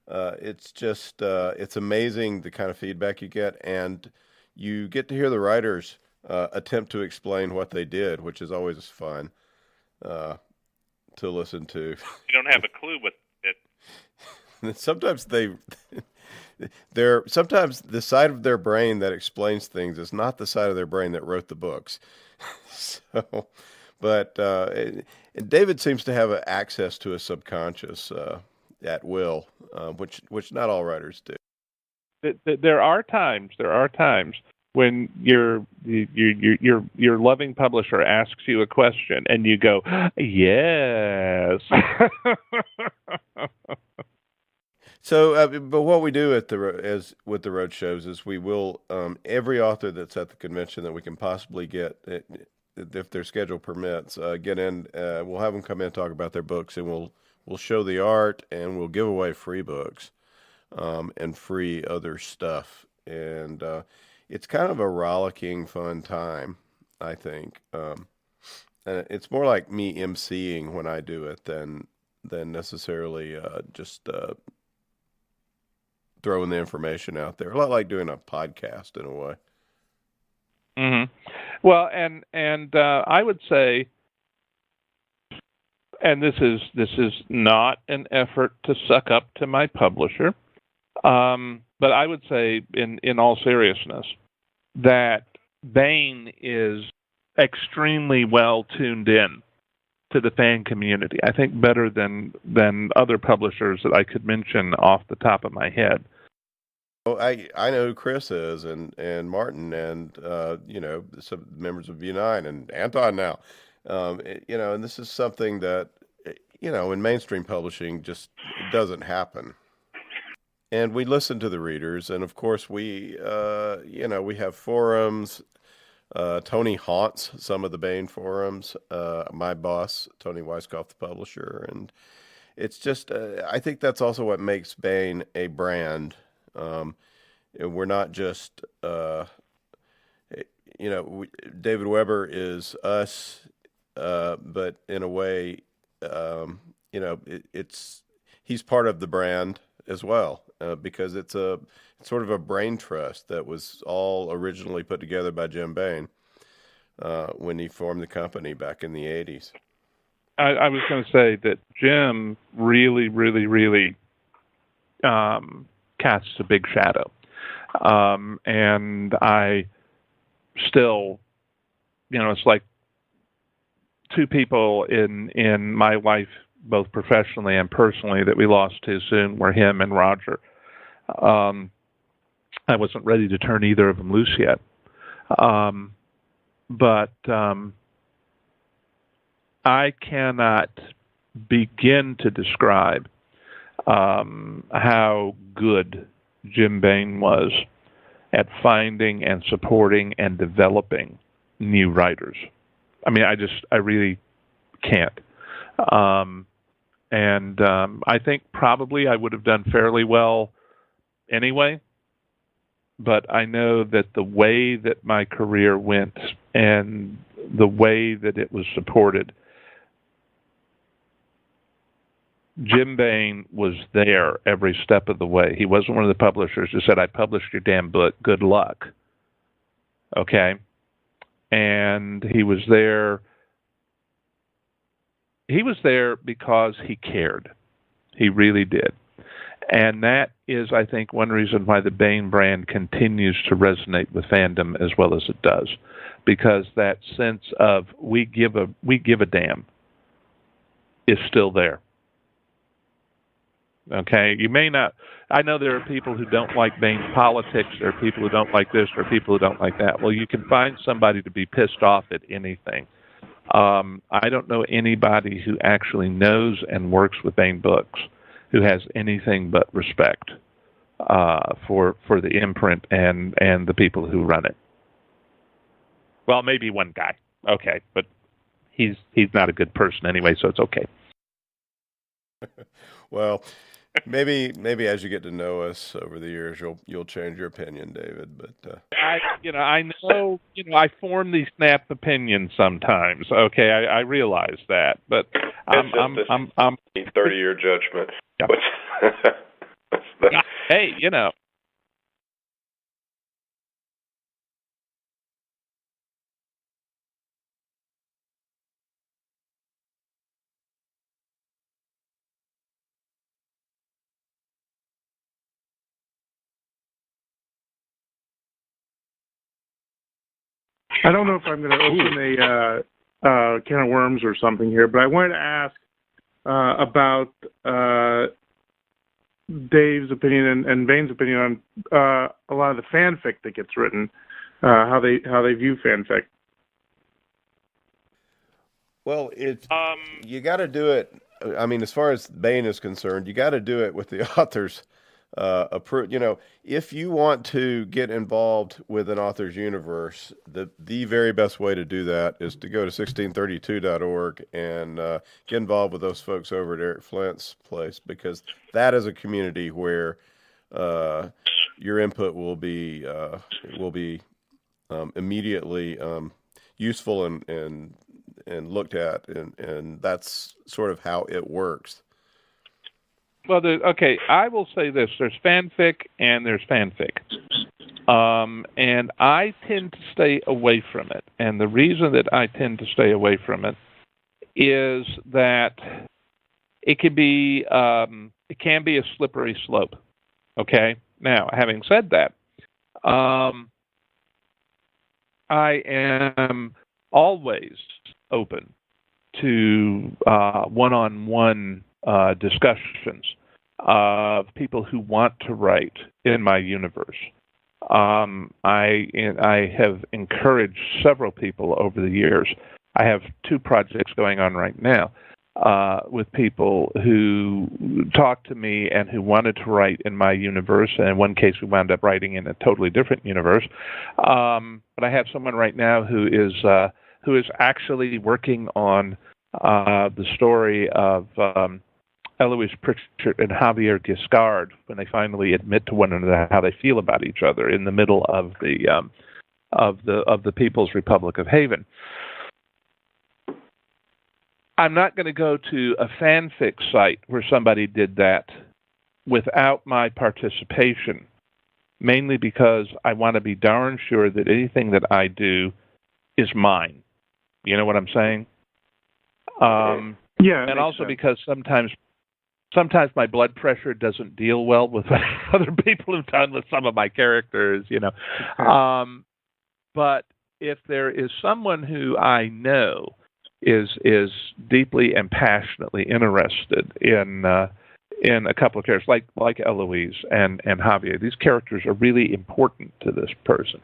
It's just, it's amazing the kind of feedback you get, and you get to hear the writers attempt to explain what they did, which is always fun to listen to. You don't have a clue what it. Sometimes sometimes the side of their brain that explains things is not the side of their brain that wrote the books. But David seems to have access to a subconscious at will, which not all writers do. There are times when your loving publisher asks you a question and you go, yes. So, but what we do with the road shows is we will every author that's at the convention that we can possibly get, if their schedule permits, get in. We'll have them come in and talk about their books, and we'll show the art, and we'll give away free books and free other stuff. And it's kind of a rollicking, fun time, I think. And it's more like me emceeing when I do it than necessarily just throwing the information out there. A lot like doing a podcast in a way. Mm-hmm. Well, and I would say, and this is not an effort to suck up to my publisher, but I would say, in all seriousness, that Baen is extremely well tuned in to the fan community. I think better than other publishers that I could mention off the top of my head. Well, I know who Chris is, and Martin, and some members of BuNine, and Anton now. And this is something that in mainstream publishing just doesn't happen. And we listen to the readers, and of course we have forums. Tony haunts some of the Baen forums. My boss, Tony Weiskopf, the publisher, and it's just I think that's also what makes Baen a brand. We're not just David Weber is us, but in a way, he's part of the brand as well, because it's sort of a brain trust that was all originally put together by Jim Baen when he formed the company back in the 80s. I was going to say that Jim really, really, really casts a big shadow. And I still, it's like two people in my life, both professionally and personally, that we lost too soon were him and Roger. I wasn't ready to turn either of them loose yet. But I cannot begin to describe how good Jim Bain was at finding and supporting and developing new writers. I mean, I really can't. I think probably I would have done fairly well anyway, but I know that the way that my career went and the way that it was supported, Jim Bain was there every step of the way. He wasn't one of the publishers who said, "I published your damn book, good luck." Okay? And he was there. He was there because he cared. He really did. And that is, I think, one reason why the Bain brand continues to resonate with fandom as well as it does, because that sense of we give a damn is still there. Okay, you may not. I know there are people who don't like Bain's politics. There are people who don't like this. There are people who don't like that. Well, you can find somebody to be pissed off at anything. I don't know anybody who actually knows and works with Bain Books who has anything but respect for the imprint and the people who run it. Well, maybe one guy. Okay, but he's not a good person anyway, so it's okay. Well, maybe as you get to know us over the years, you'll change your opinion, David. But I know I form these snap opinions sometimes. Okay, I realize that, but I'm 30-year judgment. Yeah. Hey, I don't know if I'm going to open a can of worms or something here, but I wanted to ask about Dave's opinion and Bain's opinion on a lot of the fanfic that gets written, how they view fanfic. Well, you got to do it. I mean, as far as Bain is concerned, you got to do it with the author's approval. If you want to get involved with an author's universe, the very best way to do that is to go to 1632.org and get involved with those folks over at Eric Flint's place, because that is a community where your input will be immediately useful and looked at, and that's sort of how it works. Well, I will say this. There's fanfic and there's fanfic. And I tend to stay away from it. And the reason that I tend to stay away from it is that it can be a slippery slope. Okay? Now, having said that, I am always open to one-on-one discussions of people who want to write in my universe. I have encouraged several people over the years. I have 2 projects going on right now with people who talked to me and who wanted to write in my universe. And in one case, we wound up writing in a totally different universe. But I have someone right now who is actually working on the story of Eloise Pritchard and Javier Giscard when they finally admit to one another how they feel about each other in the middle of the People's Republic of Haven. I'm not going to go to a fanfic site where somebody did that without my participation, mainly because I want to be darn sure that anything that I do is mine. You know what I'm saying? Yeah, and also sense. Because sometimes my blood pressure doesn't deal well with what other people have done with some of my characters, But if there is someone who I know is deeply and passionately interested in a couple of characters like Eloise and Javier, these characters are really important to this person,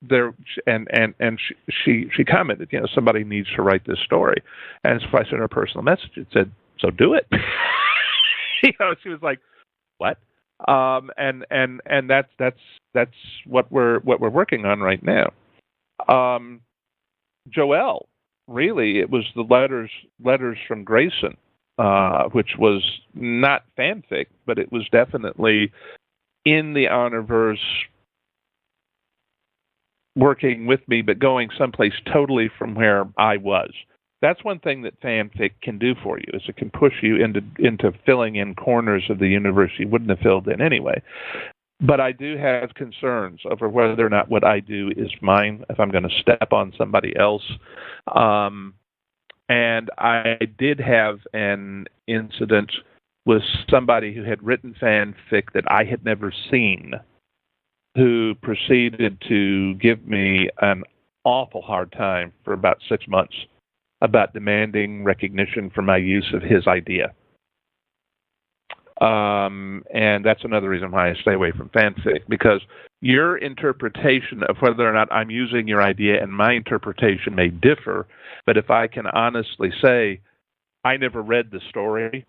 there, and she commented, somebody needs to write this story, and so I sent her a personal message and said, so do it. She was like, what? And that's what we're working on right now. Joelle, really, it was the letters from Grayson, which was not fanfic, but it was definitely in the Honorverse, working with me, but going someplace totally from where I was. That's one thing that fanfic can do for you, is it can push you into filling in corners of the universe you wouldn't have filled in anyway. But I do have concerns over whether or not what I do is mine, if I'm going to step on somebody else. And I did have an incident with somebody who had written fanfic that I had never seen, who proceeded to give me an awful hard time for about 6 months about demanding recognition for my use of his idea. And that's another reason why I stay away from fanfic, because your interpretation of whether or not I'm using your idea and my interpretation may differ, but if I can honestly say, I never read the story,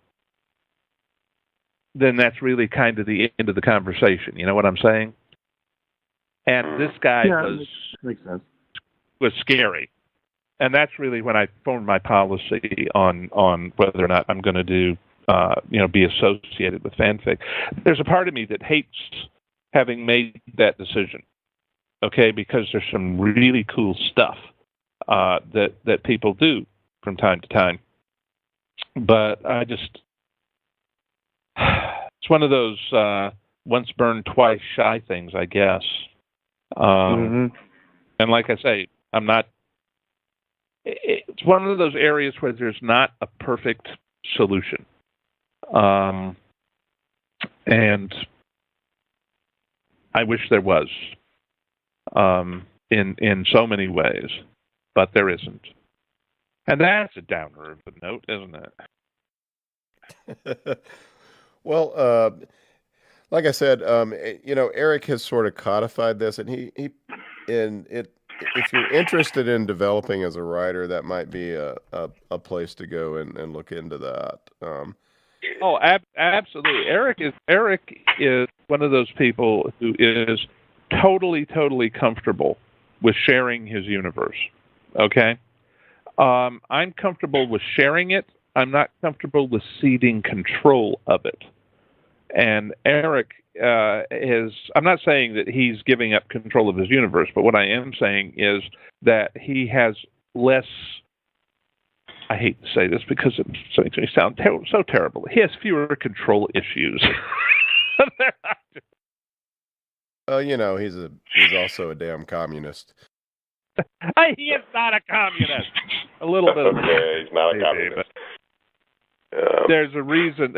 then that's really kind of the end of the conversation. You know what I'm saying? And this guy makes sense. was scary. And that's really when I formed my policy on whether or not I'm going to do, be associated with fanfic. There's a part of me that hates having made that decision, okay, because there's some really cool stuff that people do from time to time. But I just, it's one of those once burned, twice shy things, I guess. And like I say, I'm not, it's one of those areas where there's not a perfect solution. And I wish there was, in so many ways, but there isn't. And that's a downer of a note, isn't it? Well, like I said, Eric has sort of codified this, and if you're interested in developing as a writer, that might be a place to go and look into that. Absolutely. Eric is one of those people who is totally comfortable with sharing his universe. Okay? I'm comfortable with sharing it. I'm not comfortable with ceding control of it. And Eric I'm not saying that he's giving up control of his universe, but what I am saying is that he has less, I hate to say this because it makes me sound so terrible, he has fewer control issues. He's also a damn communist. He is not a communist. A little bit. Okay, he's not a communist. There's a reason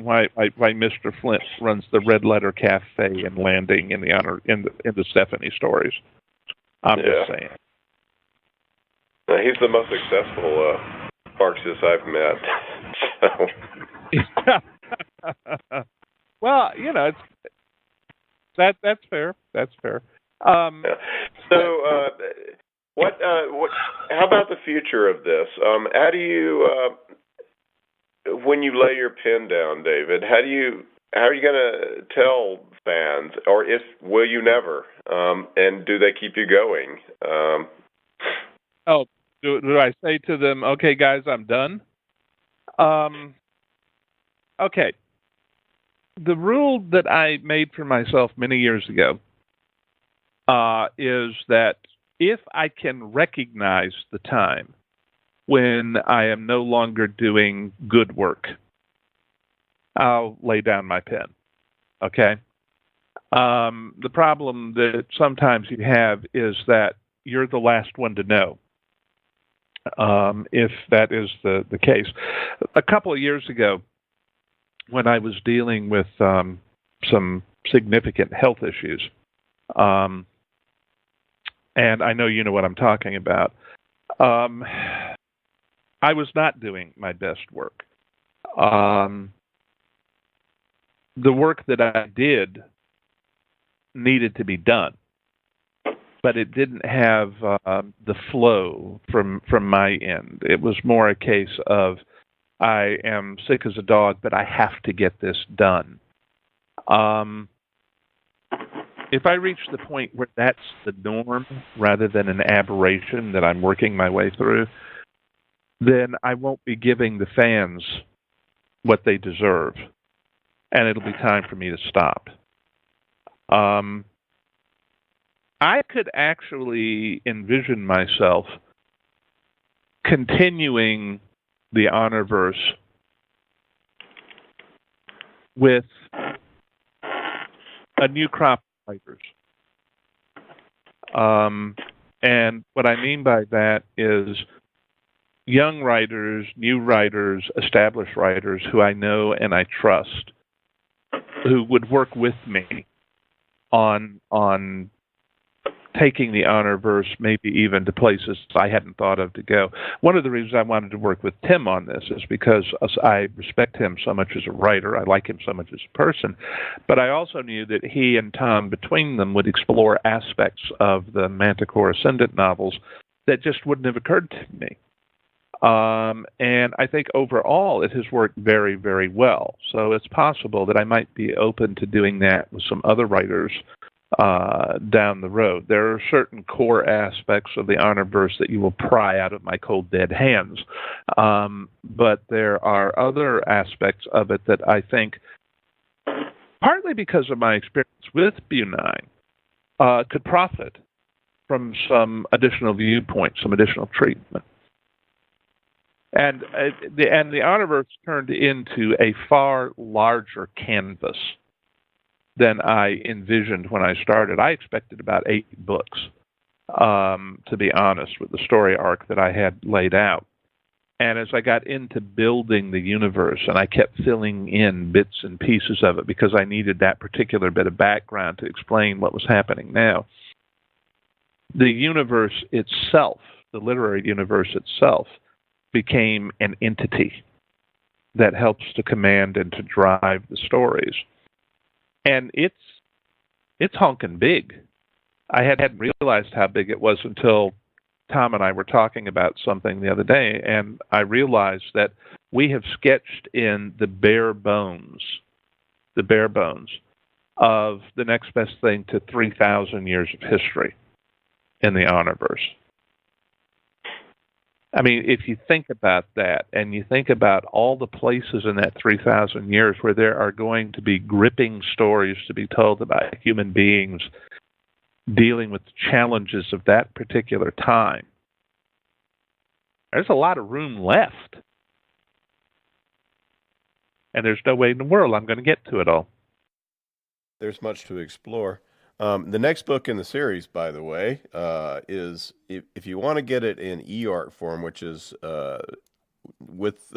why Mr. Flint runs the Red Letter Cafe and Landing in the Stephanie stories. I'm just saying. He's the most successful Marxist I've met. So. Well, that's fair. That's fair. So, what? How about the future of this? How do you? When you lay your pen down, David, how are you going to tell fans, or will you never? And do they keep you going? Do I say to them, okay, guys, I'm done? Okay. The rule that I made for myself many years ago is that if I can recognize the time when I am no longer doing good work, I'll lay down my pen. Okay? The problem that sometimes you have is that you're the last one to know, if that is the case. A couple of years ago, when I was dealing with some significant health issues, and I know you know what I'm talking about, I was not doing my best work. The work that I did needed to be done. but it didn't have the flow from my end. It was more a case of, I am sick as a dog, but I have to get this done. If I reach the point where that's the norm rather than an aberration that I'm working my way through, then I won't be giving the fans what they deserve, and it'll be time for me to stop. I could actually envision myself continuing the Honorverse with a new crop of writers. And what I mean by that is young writers, new writers, established writers who I know and I trust, who would work with me on taking the Honorverse maybe even to places I hadn't thought of to go. One of the reasons I wanted to work with Tim on this is because I respect him so much as a writer. I like him so much as a person. But I also knew that he and Tom, between them, would explore aspects of the Manticore Ascendant novels that just wouldn't have occurred to me. And I think overall it has worked very, very well. So it's possible that I might be open to doing that with some other writers down the road. There are certain core aspects of the Honorverse that you will pry out of my cold, dead hands. But there are other aspects of it that I think, partly because of my experience with BuNine, could profit from some additional viewpoint, some additional treatment. And the Honorverse turned into a far larger canvas than I envisioned when I started. I expected about 8 books, to be honest, with the story arc that I had laid out. And as I got into building the universe, and I kept filling in bits and pieces of it because I needed that particular bit of background to explain what was happening now, the universe itself, the literary universe itself, became an entity that helps to command and to drive the stories. And it's honking big. I hadn't realized how big it was until Tom and I were talking about something the other day, and I realized that we have sketched in the bare bones of the next best thing to 3,000 years of history in the Honorverse. I mean, if you think about that, and you think about all the places in that 3,000 years where there are going to be gripping stories to be told about human beings dealing with the challenges of that particular time, there's a lot of room left. And there's no way in the world I'm going to get to it all. There's much to explore. The next book in the series, by the way, is if you want to get it in e-art form, which is with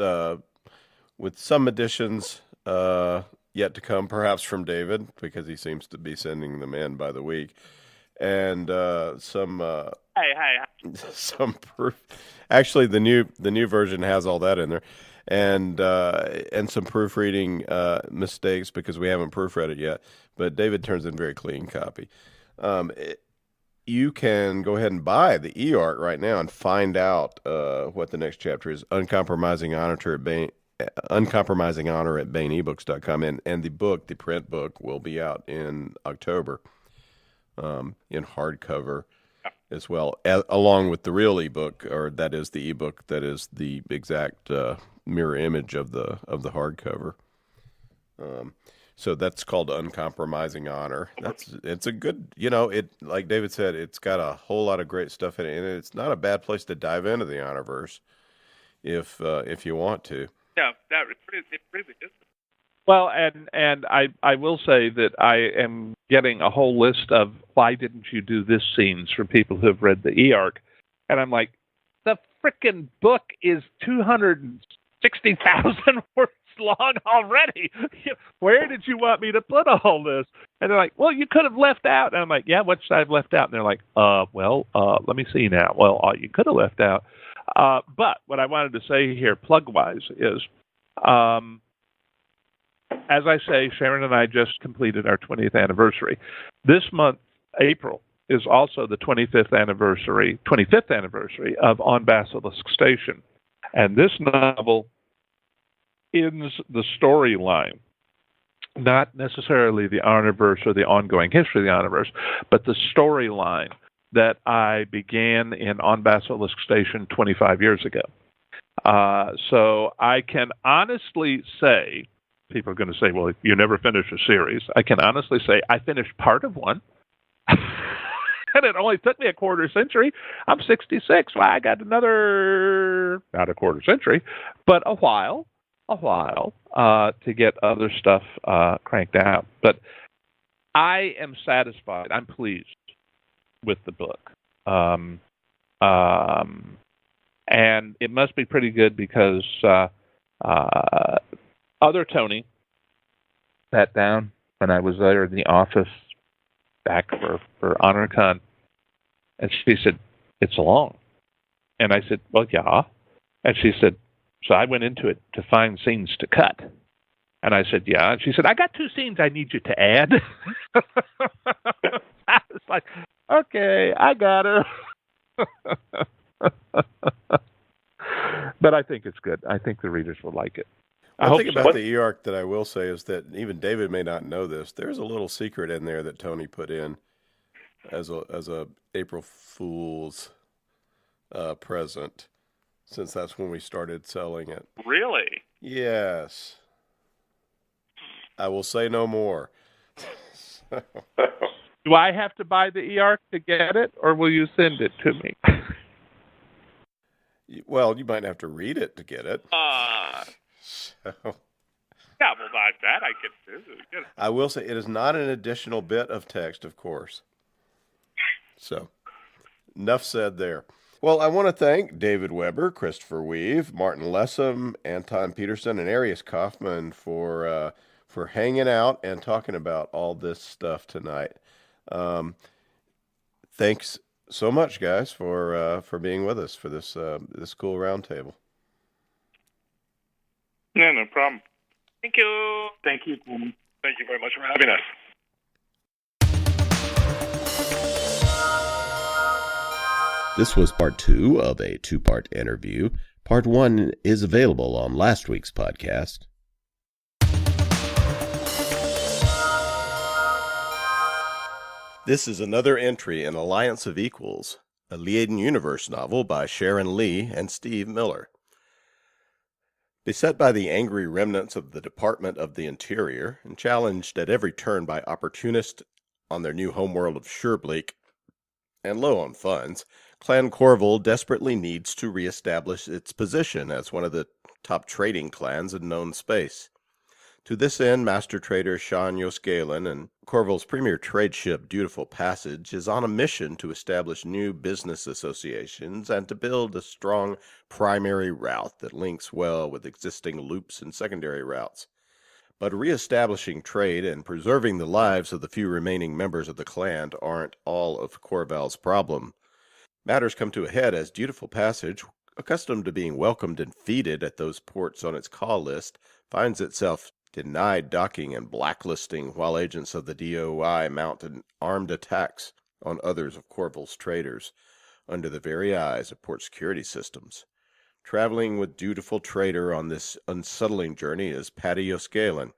some additions yet to come, perhaps from David, because he seems to be sending them in by the week, and some proof. Actually, the new version has all that in there, and some proofreading mistakes because we haven't proofread it yet. But David turns in a very clean copy. You can go ahead and buy the e-art right now and find out what the next chapter is. Uncompromising Honor at BaneEbooks.com, and the book, the print book, will be out in October in hardcover as well, along with the real ebook, or that is the ebook that is the exact mirror image of the hardcover. So that's called Uncompromising Honor. It's a good, it, like David said, it's got a whole lot of great stuff in it, and it's not a bad place to dive into the Honorverse if you want to. Yeah, it really is. Well, and I will say that I am getting a whole list of why didn't you do this scenes from people who have read the e-arc, and I'm like, the frickin' book is 260,000 words long already. Where did you want me to put all this? And they're like, well, you could have left out. And I'm like, yeah, what should I have left out? And they're like, let me see now. Well, you could have left out. But what I wanted to say here, plug-wise, is, as I say, Sharon and I just completed our 20th anniversary. This month, April, is also the 25th anniversary of On Basilisk Station. And this novel ends the storyline, not necessarily the Honorverse or the ongoing history of the Honorverse, but the storyline that I began in On Basilisk Station 25 years ago. So I can honestly say, people are going to say, well, you never finish a series. I can honestly say I finished part of one. And it only took me a quarter century. I'm 66. Well, I got another, not a quarter century, but a while to get other stuff cranked out. But I am satisfied. I'm pleased with the book. And it must be pretty good because other Tony sat down when I was there in the office back for HonorCon, and she said, "It's long." And I said, "Well, yeah." And she said, "So I went into it to find scenes to cut." And I said, "Yeah." And she said, "I got 2 scenes I need you to add." I was like, "Okay, I got her." But I think it's good. I think the readers will like it. One thing about the E-arc that I will say is that even David may not know this. There's a little secret in there that Tony put in as a April Fool's present, since that's when we started selling it. Really? Yes. I will say no more. Do I have to buy the E-arc to get it, or will you send it to me? Well, you might have to read it to get it. Yeah, well, that I can do. I will say it is not an additional bit of text, of course. So, enough said there. Well, I want to thank David Weber, Christopher Weuve, Martin Lessum, Anton Peterson, and Arius Kaufmann for hanging out and talking about all this stuff tonight. Thanks so much, guys, for being with us for this cool roundtable. Yeah, no problem. Thank you. Thank you. Thank you very much for having us. This was part 2 of a 2-part interview. Part 1 is available on last week's podcast. This is another entry in Alliance of Equals, a Liaden Universe novel by Sharon Lee and Steve Miller. Beset by the angry remnants of the Department of the Interior, and challenged at every turn by opportunists on their new homeworld of Surebleak, and low on funds, Clan Corval desperately needs to reestablish its position as one of the top trading clans in known space. To this end, Master Trader Sean Yoskalen and Corval's premier trade ship Dutiful Passage is on a mission to establish new business associations and to build a strong primary route that links well with existing loops and secondary routes. But reestablishing trade and preserving the lives of the few remaining members of the clan aren't all of Corval's problem. Matters come to a head as Dutiful Passage, accustomed to being welcomed and feted at those ports on its call list, finds itself denied docking and blacklisting while agents of the DOI mount armed attacks on others of Corval's traders under the very eyes of port security systems. Traveling with Dutiful Trader on this unsettling journey is Paddy Yoskalen,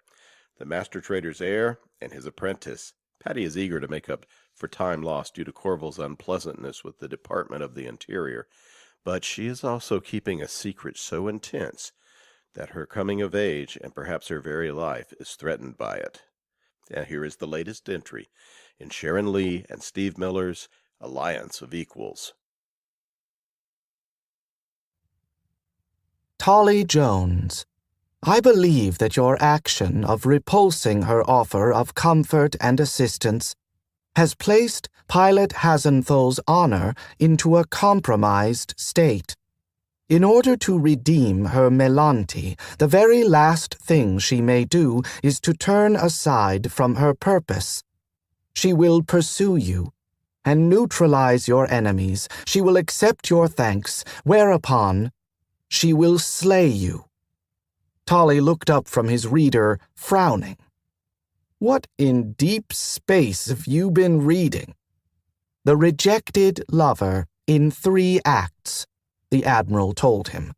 the master trader's heir and his apprentice. Paddy is eager to make up for time lost due to Corval's unpleasantness with the Department of the Interior, but she is also keeping a secret so intense that her coming of age and perhaps her very life is threatened by it. And here is the latest entry in Sharon Lee and Steve Miller's Alliance of Equals. Tolly Jones, I believe that your action of repulsing her offer of comfort and assistance has placed Pilot Hasenthal's honor into a compromised state. In order to redeem her Melanti, the very last thing she may do is to turn aside from her purpose. She will pursue you and neutralize your enemies. She will accept your thanks, whereupon she will slay you. Tolly looked up from his reader, frowning. What in deep space have you been reading? The Rejected Lover in 3 acts, the Admiral told him.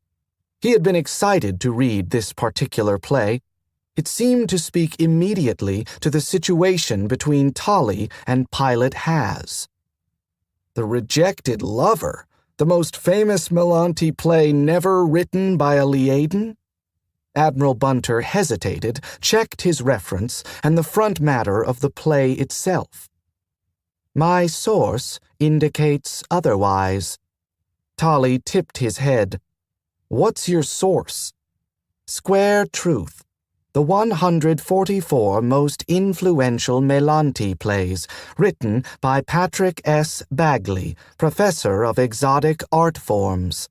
He had been excited to read this particular play. It seemed to speak immediately to the situation between Tolly and Pilot Has. The Rejected Lover, the most famous Melanti play never written by a Liaden? Admiral Bunter hesitated, checked his reference, and the front matter of the play itself. My source indicates otherwise. Tolly tipped his head. What's your source? Square Truth. The 144 most influential Melanti plays, written by Patrick S. Bagley, professor of exotic art forms.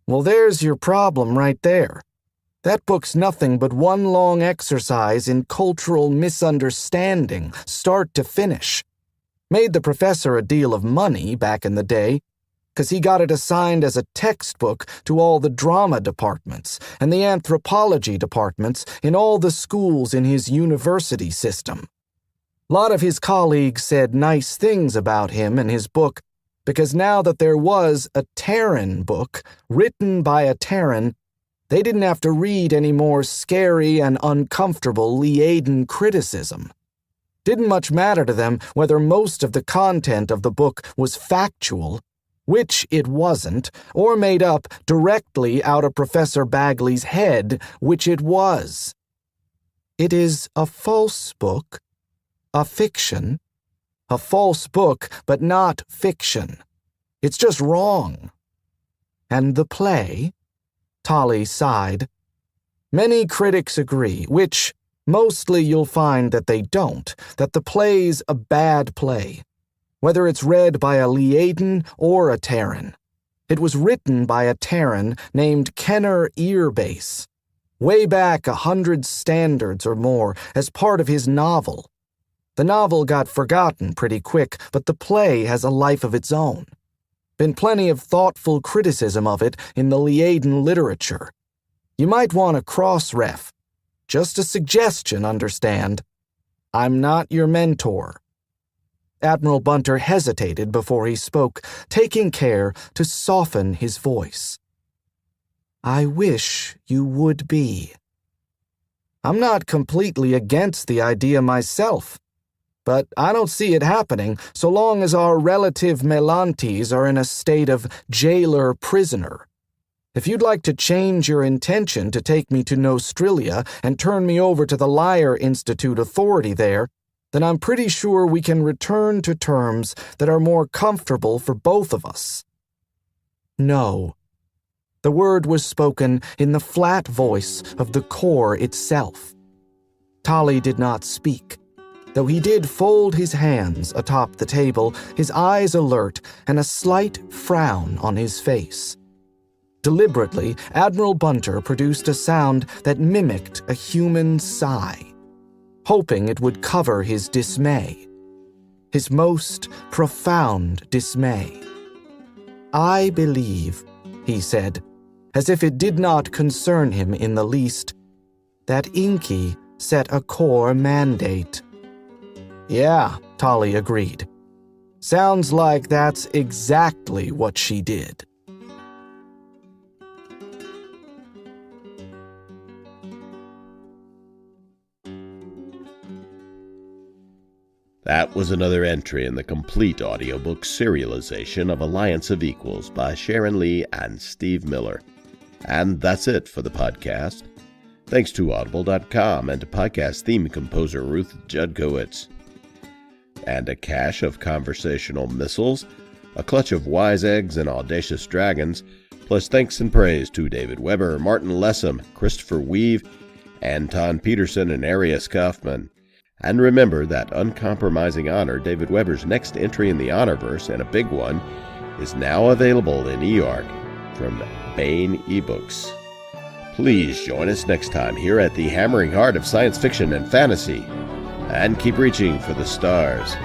Well, there's your problem right there. That book's nothing but one long exercise in cultural misunderstanding, start to finish. Made the professor a deal of money back in the day, 'cause he got it assigned as a textbook to all the drama departments and the anthropology departments in all the schools in his university system. A lot of his colleagues said nice things about him and his book, because now that there was a Terran book written by a Terran, they didn't have to read any more scary and uncomfortable Liaden criticism. Didn't much matter to them whether most of the content of the book was factual, which it wasn't, or made up directly out of Professor Bagley's head, which it was. It is a false book, a fiction, a false book, but not fiction. It's just wrong. And the play? Tolly sighed. Many critics agree, which mostly you'll find that they don't, that the play's a bad play. Whether it's read by a Liaden or a Terran. It was written by a Terran named Kenner Earbase, way back 100 standards or more, as part of his novel. The novel got forgotten pretty quick, but the play has a life of its own. Been plenty of thoughtful criticism of it in the Liaden literature. You might want to cross-ref. Just a suggestion, understand. I'm not your mentor. Admiral Bunter hesitated before he spoke, taking care to soften his voice. I wish you would be. I'm not completely against the idea myself, but I don't see it happening so long as our relative Melantes are in a state of jailer-prisoner. If you'd like to change your intention to take me to Nostrilia and turn me over to the Lyre Institute authority there, then I'm pretty sure we can return to terms that are more comfortable for both of us. No. The word was spoken in the flat voice of the core itself. Tolly did not speak, though he did fold his hands atop the table, his eyes alert, and a slight frown on his face. Deliberately, Admiral Bunter produced a sound that mimicked a human sigh, hoping it would cover his dismay, his most profound dismay. I believe, he said, as if it did not concern him in the least, that Inky set a core mandate. Yeah, Tolly agreed. Sounds like that's exactly what she did. That was another entry in the complete audiobook serialization of Alliance of Equals by Sharon Lee and Steve Miller. And that's it for the podcast. Thanks to Audible.com and to podcast theme composer Ruth Judkowitz. And a cache of conversational missiles, a clutch of wise eggs and audacious dragons, plus thanks and praise to David Weber, Martin Lessum, Christopher Weuve, Anton Peterson, and Arius Kaufmann. And remember that uncompromising honor, David Weber's next entry in the Honorverse, and a big one, is now available in eARC from Bain eBooks. Please join us next time here at the hammering heart of science fiction and fantasy, and keep reaching for the stars.